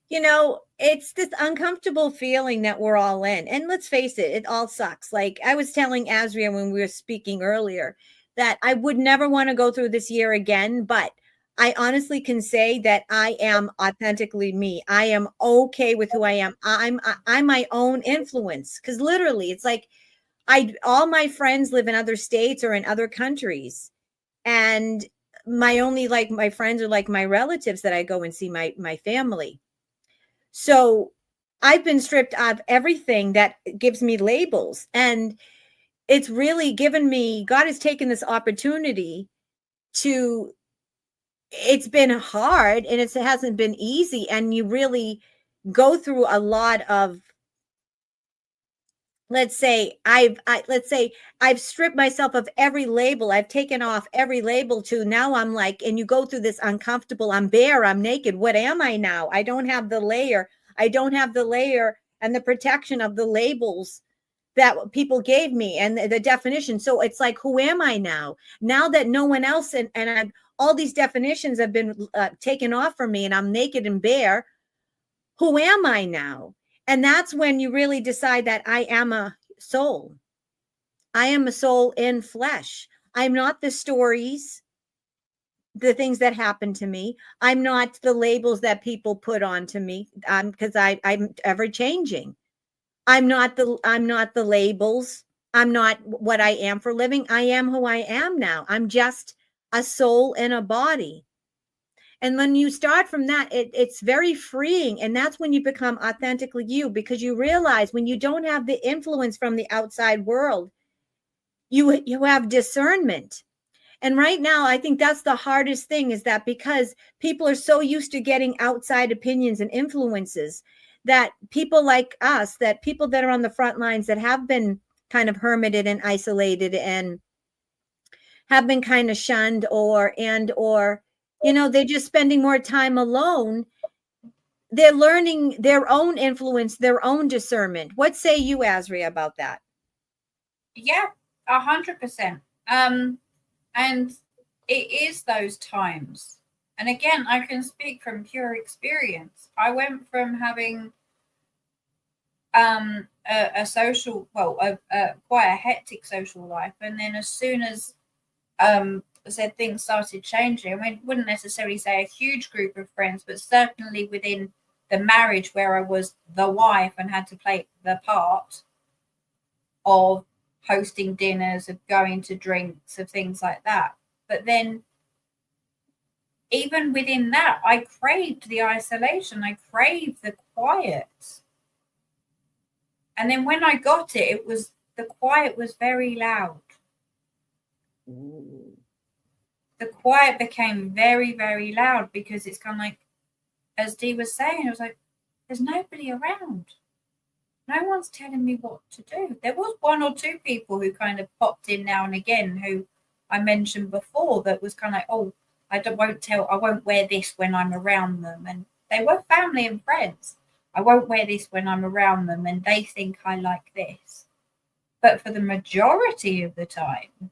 You know, it's this uncomfortable feeling that we're all in. And let's face it, it all sucks. Like I was telling Azria when we were speaking earlier that I would never want to go through this year again, but I honestly can say that I am authentically me. I am okay with who I am. I'm my own influence, because literally it's like all my friends live in other states or in other countries. And my friends are like my relatives that I go and see, my family. So I've been stripped of everything that gives me labels. And it's really given me, God has taken this opportunity to, it's been hard and it hasn't been easy. And you really go through a lot of, let's say I've stripped myself of every label. I've taken off every label to now I'm like, and you go through this uncomfortable, I'm bare, I'm naked. What am I now? I don't have the layer. I don't have the layer and the protection of the labels that people gave me and the definition. So it's like, who am I now? Now that no one else and all these definitions have been taken off from me and I'm naked and bare, who am I now? And that's when you really decide that I am a soul. I am a soul in flesh. I'm not the stories, the things that happen to me. I'm not the labels that people put onto me, because I'm ever changing. I'm not the labels. I'm not what I am for a living. I am who I am now. I'm just a soul in a body. And when you start from that, it's very freeing. And that's when you become authentically you, because you realize when you don't have the influence from the outside world, you have discernment. And right now, I think that's the hardest thing, is that because people are so used to getting outside opinions and influences, that people like us, that people that are on the front lines that have been kind of hermited and isolated and have been kind of shunned, or they're just spending more time alone. They're learning their own influence, their own discernment. What say you, Azria, about that? Yeah, 100%. And it is those times. And again, I can speak from pure experience. I went from having a social, quite a hectic social life, and then as soon as said things started changing, I mean, wouldn't necessarily say a huge group of friends, but certainly within the marriage where I was the wife and had to play the part of hosting dinners, of going to drinks, of things like that. But then even within that, I craved the isolation. I craved the quiet. And then when I got it, the quiet was very loud. The quiet became very, very loud, because it's kind of like, as Dee was saying, it was like, there's nobody around. No one's telling me what to do. There was one or two people who kind of popped in now and again, who I mentioned before, that was kind of like, oh, I won't wear this when I'm around them. And they were family and friends. I won't wear this when I'm around them, and they think I like this. But for the majority of the time,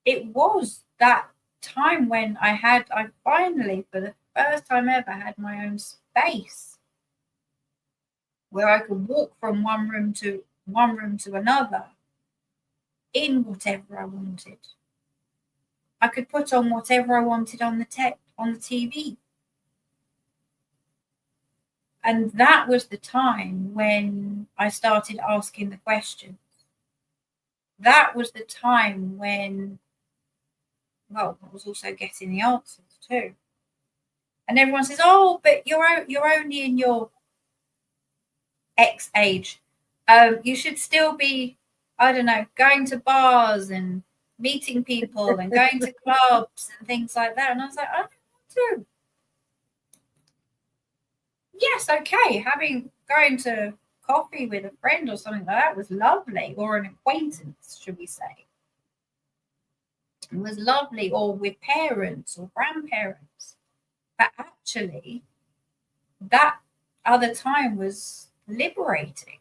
it was that time when I finally, for the first time ever, had my own space, where I could walk from one room to another in whatever I wanted. I could put on whatever I wanted on the TV. And that was the time when I started asking the questions. That was the time when, I was also getting the answers too. And everyone says, oh, but you're only in your X age. You should still be, I don't know, going to bars and meeting people and going to clubs and things like that. And I was like, I don't want to. Yes, okay, going to coffee with a friend or something like that was lovely, or an acquaintance, should we say. It was lovely, or with parents or grandparents. But actually, that other time was liberating,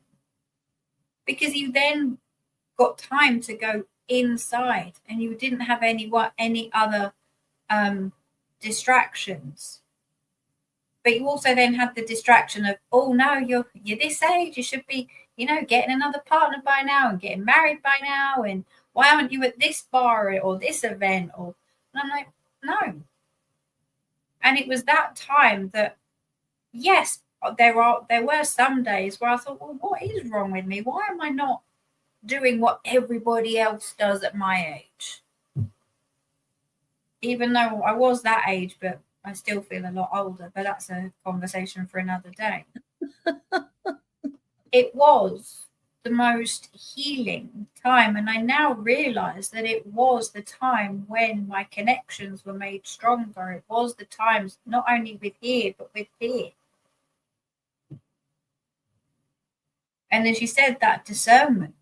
because you then got time to go inside, and you didn't have any other distractions. But you also then had the distraction of, oh no, you're this age, you should be, getting another partner by now and getting married by now, and why aren't you at this bar or this event? And I'm like, no. And it was that time that, yes, there were some days where I thought, well, what is wrong with me? Why am I not doing what everybody else does at my age? Even though I was that age, but I still feel a lot older, but that's a conversation for another day. It was the most healing time, and I now realize that it was the time when my connections were made stronger. It was the times not only with here, but with here. And as you said, that discernment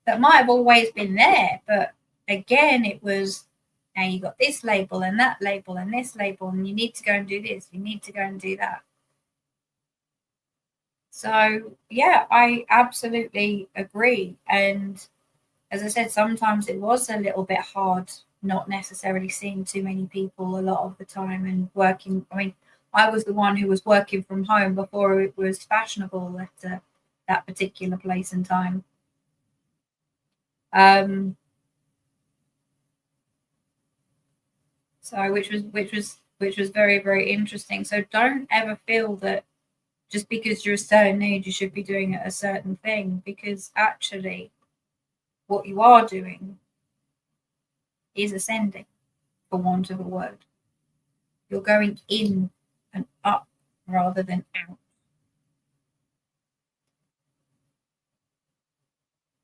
that might have always been there, but again, it was, now you got this label and that label and this label, and you need to go and do this, you need to go and do that. So yeah, I absolutely agree. And as I said, sometimes it was a little bit hard not necessarily seeing too many people a lot of the time and working. I mean, I was the one who was working from home before it was fashionable at that particular place and time. So which was very, very interesting. So don't ever feel that just because you're a certain age, you should be doing a certain thing, because actually what you are doing is ascending, for want of a word. You're going in and up rather than out.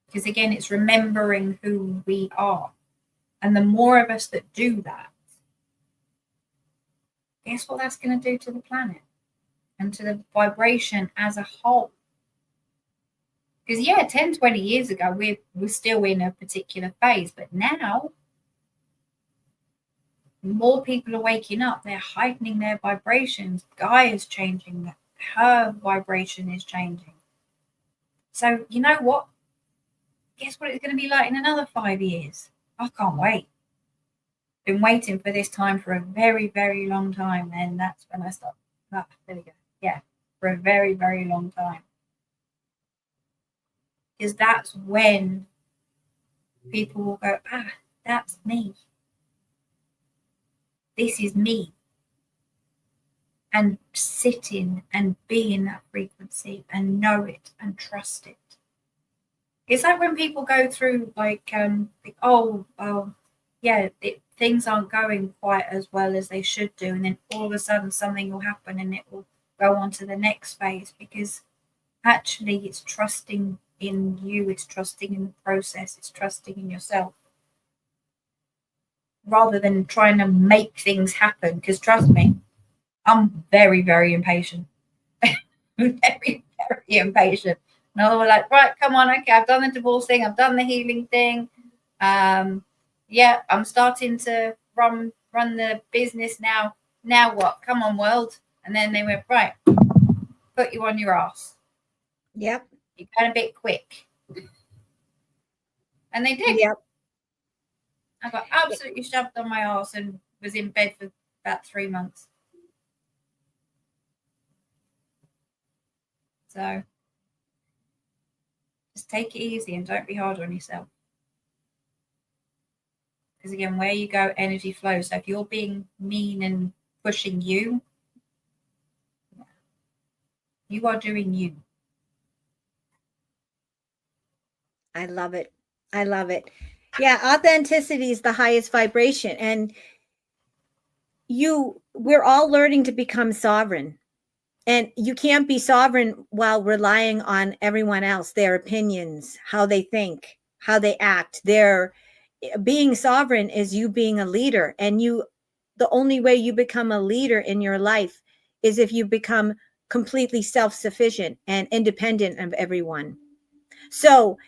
Because again, it's remembering who we are. And the more of us that do that, guess what that's going to do to the planet and to the vibration as a whole? Because, yeah, 10, 20 years ago, we're still in a particular phase. But now, more people are waking up. They're heightening their vibrations. Gaia's changing. Her vibration is changing. So, you know what? Guess what it's going to be like in another 5 years? I can't wait. Been waiting for this time for a very, very long time. And that's when I start. Ah, there we go. Yeah, for a very, very long time. Because that's when people will go, ah, that's me. This is me. And sit in and be in that frequency and know it and trust it. It's like when people go through like, things aren't going quite as well as they should do. And then all of a sudden something will happen and it will go on to the next phase, because actually it's trusting in you, it's trusting in the process, it's trusting in yourself, rather than trying to make things happen. Because trust me, I'm very, very impatient. Very, very impatient. And I was like, right, come on, okay, I've done the divorce thing, I've done the healing thing. I'm starting to run the business now. Now what? Come on, world. And then they went, right, put you on your ass. Yep. You're going a bit quick. And they did. Yep. I got absolutely shoved on my ass and was in bed for about 3 months. So just take it easy and don't be hard on yourself. Because again, where you go, energy flows. So if you're being mean and pushing you, you are doing you. I love it. I love it. Yeah, authenticity is the highest vibration. And we're all learning to become sovereign. And you can't be sovereign while relying on everyone else, their opinions, how they think, how they act. Being sovereign is you being a leader. And the only way you become a leader in your life is if you become completely self-sufficient and independent of everyone. So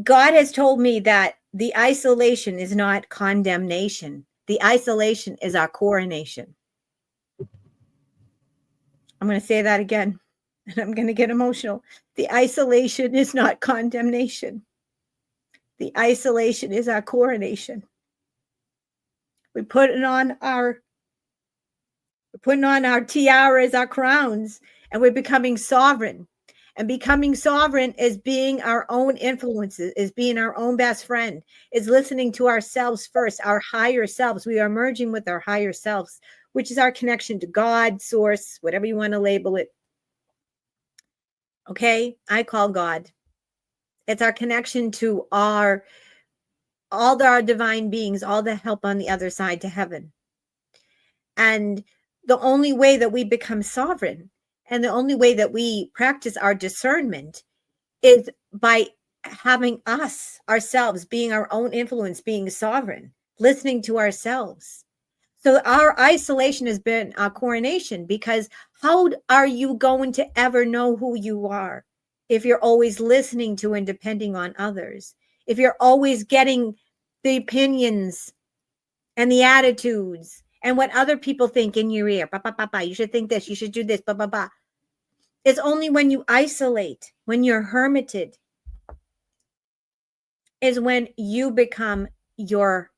God has told me that the isolation is not condemnation. The isolation is our coronation. I'm going to say that again, and I'm going to get emotional. The isolation is not condemnation. The isolation is our coronation. We're putting on our tiaras, our crowns, and we're becoming sovereign. And becoming sovereign is being our own influences, is being our own best friend, is listening to ourselves first, our higher selves. We are merging with our higher selves, which is our connection to God, source, whatever you want to label it. Okay, I call God. It's our connection to all our divine beings, all the help on the other side to heaven. And the only way that we become sovereign and the only way that we practice our discernment is by having ourselves, being our own influence, being sovereign, listening to ourselves. So our isolation has been our coronation, because how are you going to ever know who you are if you're always listening to and depending on others? If you're always getting the opinions and the attitudes and what other people think in your ear. You should think this, you should do this, It's only when you isolate, when you're hermited, is when you become your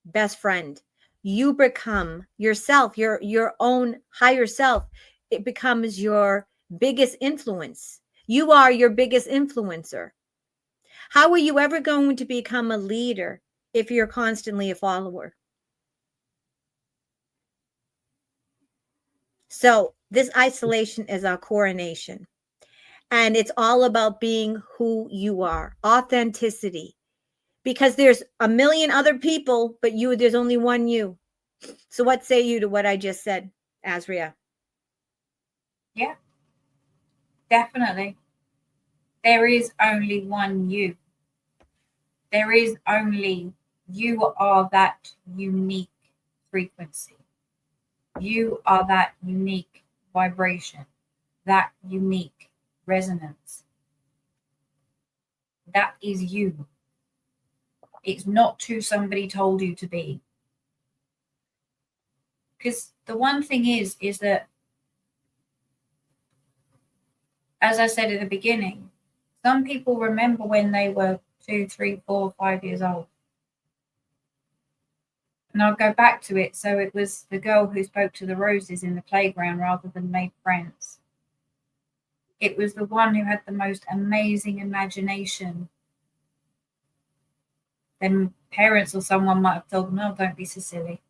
best friend. You become yourself, your own higher self. It becomes your biggest influence. You are your biggest influencer. How are you ever going to become a leader if you're constantly a follower? So this isolation is our coronation. And it's all about being who you are, authenticity. Because there's a million other people, but there's only one you. So what say you to what I just said, Azria? Yeah, definitely. There is only one you. There is only, you are that unique frequency. You are that unique vibration, that unique resonance. That is you. It's not who somebody told you to be. Because the one thing is that, as I said at the beginning, some people remember when they were 2, 3, 4, 5 years old. And I'll go back to it. So it was the girl who spoke to the roses in the playground rather than made friends. It was the one who had the most amazing imagination. Then parents or someone might have told them, "No, don't be so silly."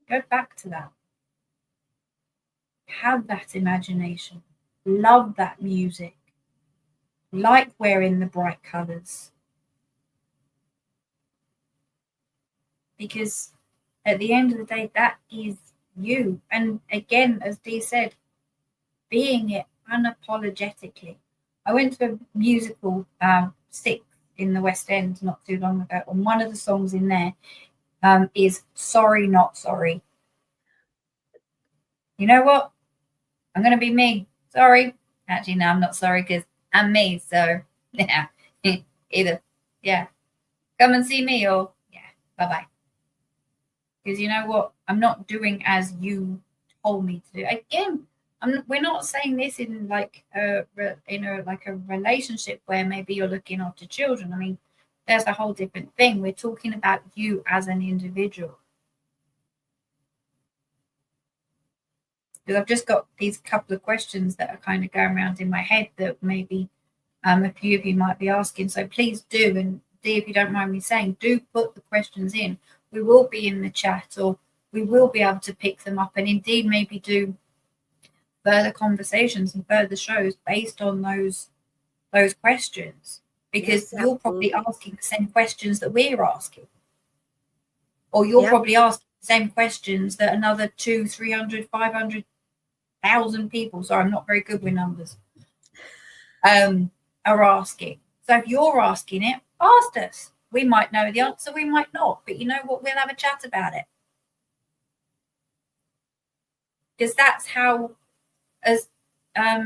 Go back to that. Have that imagination. Love that music. Like wearing the bright colours. Because at the end of the day, that is you. And again, as Dee said, being it unapologetically. I went to a musical, Six, in the West End not too long ago, and one of the songs in there is "Sorry Not Sorry." You know what? I'm going to be me. Sorry. Actually, no, I'm not sorry because I'm me. So, yeah, either, yeah, come and see me or, yeah, bye-bye. Because you know what? I'm not doing as you told me to do. Again, we're not saying this in like a relationship where maybe you're looking after children. I mean, there's a whole different thing. We're talking about you as an individual. Because I've just got these couple of questions that are kind of going around in my head that maybe a few of you might be asking. So please do, and Dee, if you don't mind me saying, do put the questions in. We will be in the chat, or we will be able to pick them up, and indeed maybe do further conversations and further shows based on those questions, because Yes, you're probably absolutely. asking the same questions that we're asking, or you're Yep. probably asking the same questions that another 200, 300, 500,000 people, sorry, I'm not very good with numbers, are asking. So if you're asking it, ask us. We might know the answer, we might not, but you know what, we'll have a chat about it, because that's how, as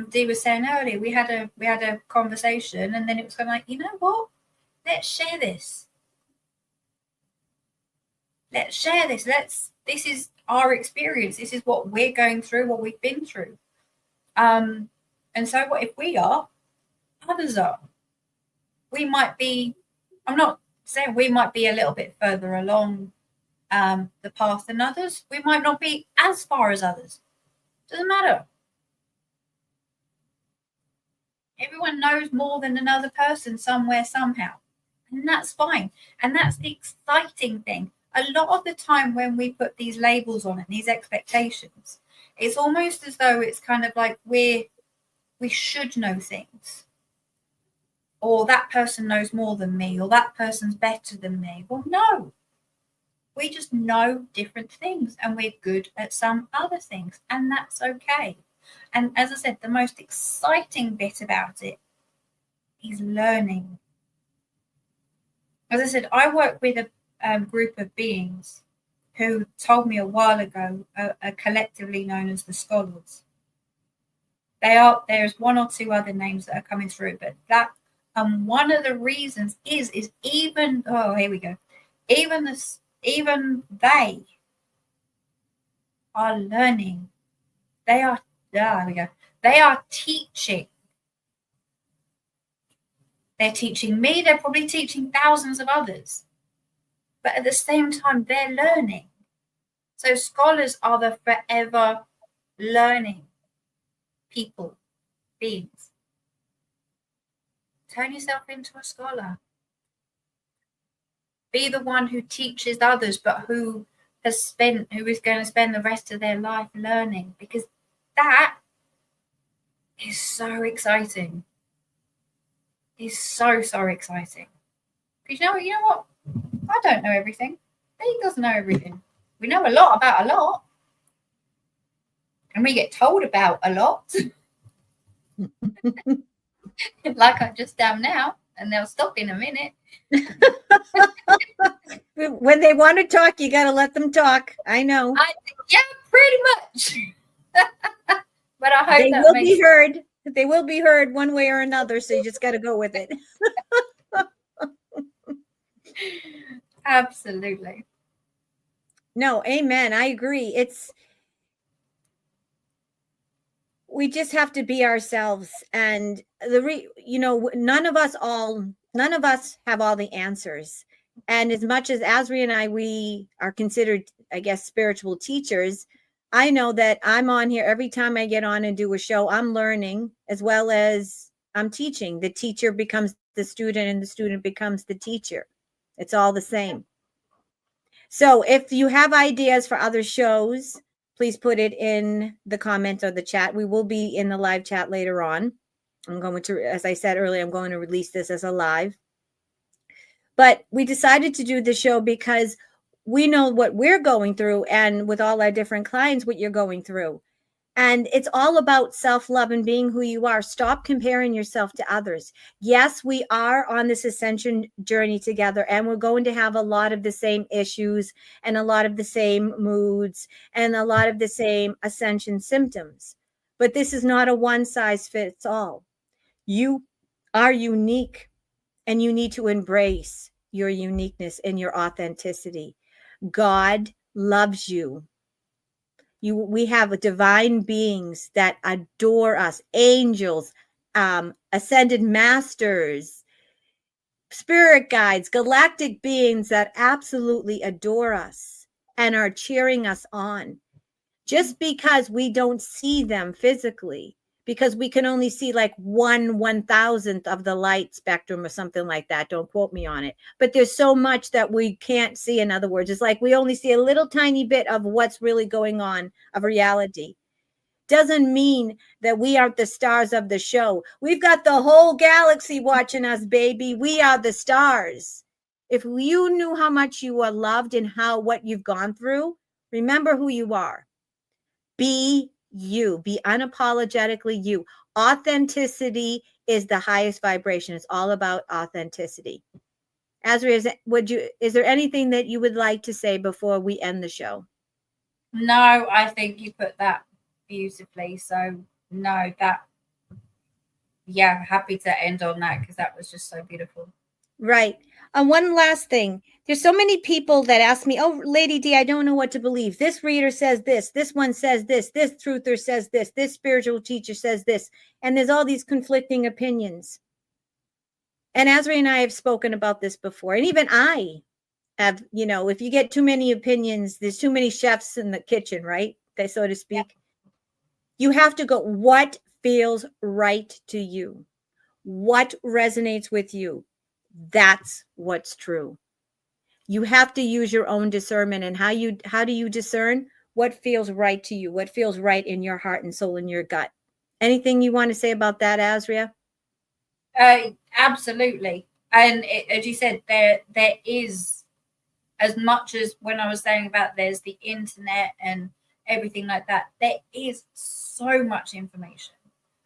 Dee was saying earlier, we had a conversation, and then it was kind of like, you know what, let's share this. Let's share this. This is our experience. This is what we're going through, what we've been through. And so what if we are, others are. We might be, I'm not saying we might be a little bit further along the path than others. We might not be as far as others. Doesn't matter. Everyone knows more than another person somewhere, somehow. And that's fine. And that's the exciting thing. A lot of the time when we put these labels on and these expectations, it's almost as though it's kind of like we should know things. Or that person knows more than me, or that person's better than me. Well, no. We just know different things, and we're good at some other things, and that's okay. And as I said, the most exciting bit about it is learning. As I said, I work with a group of beings who told me a while ago, are collectively known as the scholars. There's one or two other names that are coming through, but that, one of the reasons is even, oh, here we go, even they are learning. There we go. They are teaching. They're teaching me. They're probably teaching thousands of others. But at the same time, they're learning. So scholars are the forever learning people, beings. Turn yourself into a scholar. Be the one who teaches others, but who who is going to spend the rest of their life learning, because that is so exciting. It's so exciting. Because you know what? I don't know everything. He doesn't know everything. We know a lot about a lot. And we get told about a lot. Like I just am now. And they'll stop in a minute. When they want to talk, you got to let them talk. I know. Yeah, pretty much. But I hope they that will makes be heard. They will be heard one way or another. So you just got to go with it. Absolutely. No, amen. I agree. We just have to be ourselves, and none of us have all the answers. And as much as Asri and I, we are considered, I guess, spiritual teachers, I know that I'm on here every time I get on and do a show, I'm learning as well as I'm teaching. The teacher becomes the student and the student becomes the teacher. It's all the same. So if you have ideas for other shows, please put it in the comments or the chat. We will be in the live chat later on. I'm going to, as I said earlier, I'm going to release this as a live. But we decided to do the show because we know what we're going through, and with all our different clients, what you're going through. And it's all about self-love and being who you are. Stop comparing yourself to others. Yes, we are on this ascension journey together, and we're going to have a lot of the same issues and a lot of the same moods and a lot of the same ascension symptoms. But this is not a one size fits all. You are unique, and you need to embrace your uniqueness and your authenticity. God loves you. We have divine beings that adore us, angels, ascended masters, spirit guides, galactic beings that absolutely adore us and are cheering us on. Just because we don't see them physically, because we can only see like 1/1000th of the light spectrum or something like that. Don't quote me on it. But there's so much that we can't see. In other words, it's like we only see a little tiny bit of what's really going on of reality. Doesn't mean that we aren't the stars of the show. We've got the whole galaxy watching us, baby. We are the stars. If you knew how much you are loved and what you've gone through, remember who you are. Be you. Be unapologetically you. Authenticity is the highest vibration. It's all about authenticity. Asri, is there anything that you would like to say before we end the show? No, I think you put that beautifully. So no, happy to end on that because that was just so beautiful. Right. One last thing. There's so many people that ask me, oh, Lady D, I don't know what to believe. This reader says this one says this truther says this spiritual teacher says this. And there's all these conflicting opinions. And Asri and I have spoken about this before. And even I have, if you get too many opinions, there's too many chefs in the kitchen, right? So to speak. Yeah. You have to go, what feels right to you? What resonates with you? That's what's true. You have to use your own discernment. And how do you discern what feels right to you? What feels right in your heart and soul, in your gut? Anything you want to say about that, Asria? Absolutely. And as you said, there is, as much as when I was saying about there's the internet and everything like that, there is so much information.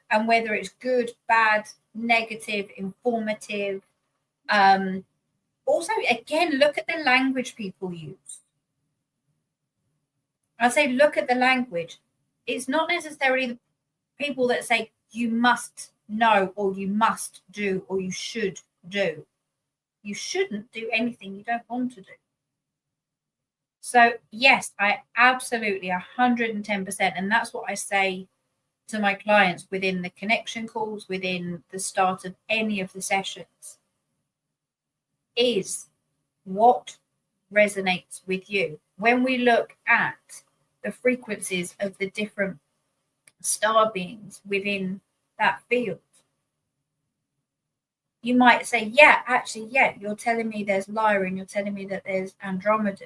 And whether it's good, bad, negative, informative, also, again, look at the language people use. I say look at the language. It's not necessarily the people that say you must know or you must do or you should do. You shouldn't do anything you don't want to do. So, yes, I absolutely 110%. And that's what I say to my clients within the connection calls, within the start of any of the sessions, is what resonates with you. When we look at the frequencies of the different star beings within that field, you might say, yeah, you're telling me there's Lyra and you're telling me that there's Andromeda.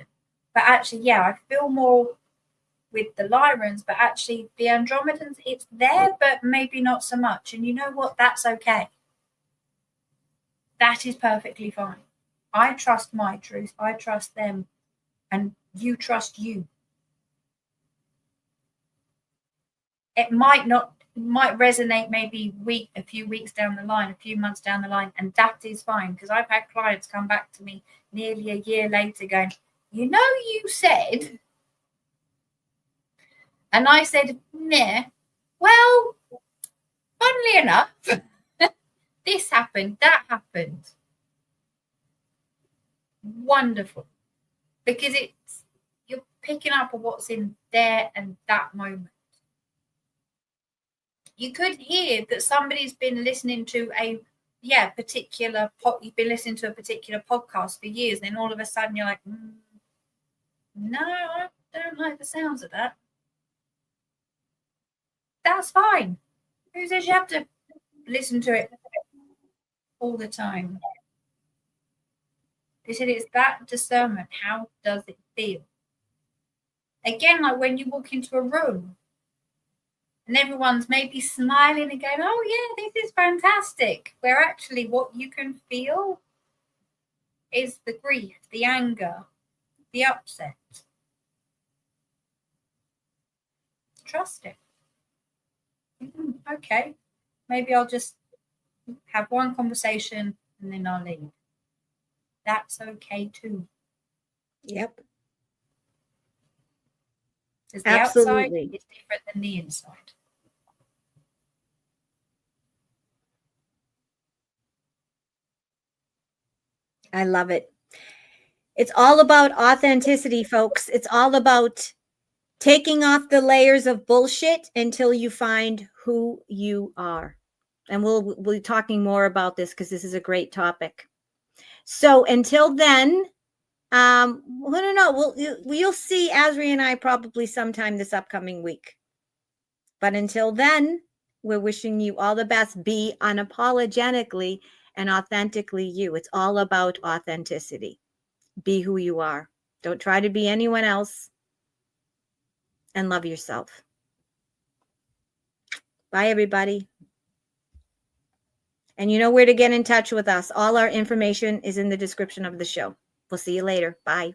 But actually, yeah, I feel more with the Lyrans, but actually the Andromedans, it's there, but maybe not so much. And you know what? That's okay. That is perfectly fine. I trust my truth. I trust them. And you trust you. It might resonate maybe a few weeks down the line, a few months down the line, and that is fine. Because I've had clients come back to me nearly a year later going, you said, and I said, nah, well, funnily enough, this happened, that happened. Wonderful. Because you're picking up on what's in there and that moment. You could hear that somebody's been listening to you've been listening to a particular podcast for years, and then all of a sudden you're like, no, I don't like the sounds of that. That's fine. Who says you have to listen to it all the time? They said it's that discernment. How does it feel? Again, like when you walk into a room and everyone's maybe smiling and going, oh yeah, this is fantastic. Where actually what you can feel is the grief, the anger, the upset. Trust it. Okay, maybe I'll just have one conversation and then I'll leave. That's okay too. Yep. Because the Absolutely. outside is different than the inside. I love it. It's all about authenticity, folks. It's all about taking off the layers of bullshit until you find who you are. And we'll be talking more about this because this is a great topic. So until then, I don't know. You'll see ASRIA and I probably sometime this upcoming week. But until then, we're wishing you all the best. Be unapologetically and authentically you. It's all about authenticity. Be who you are. Don't try to be anyone else. And love yourself. Bye, everybody. And you know where to get in touch with us. All our information is in the description of the show. We'll see you later. Bye.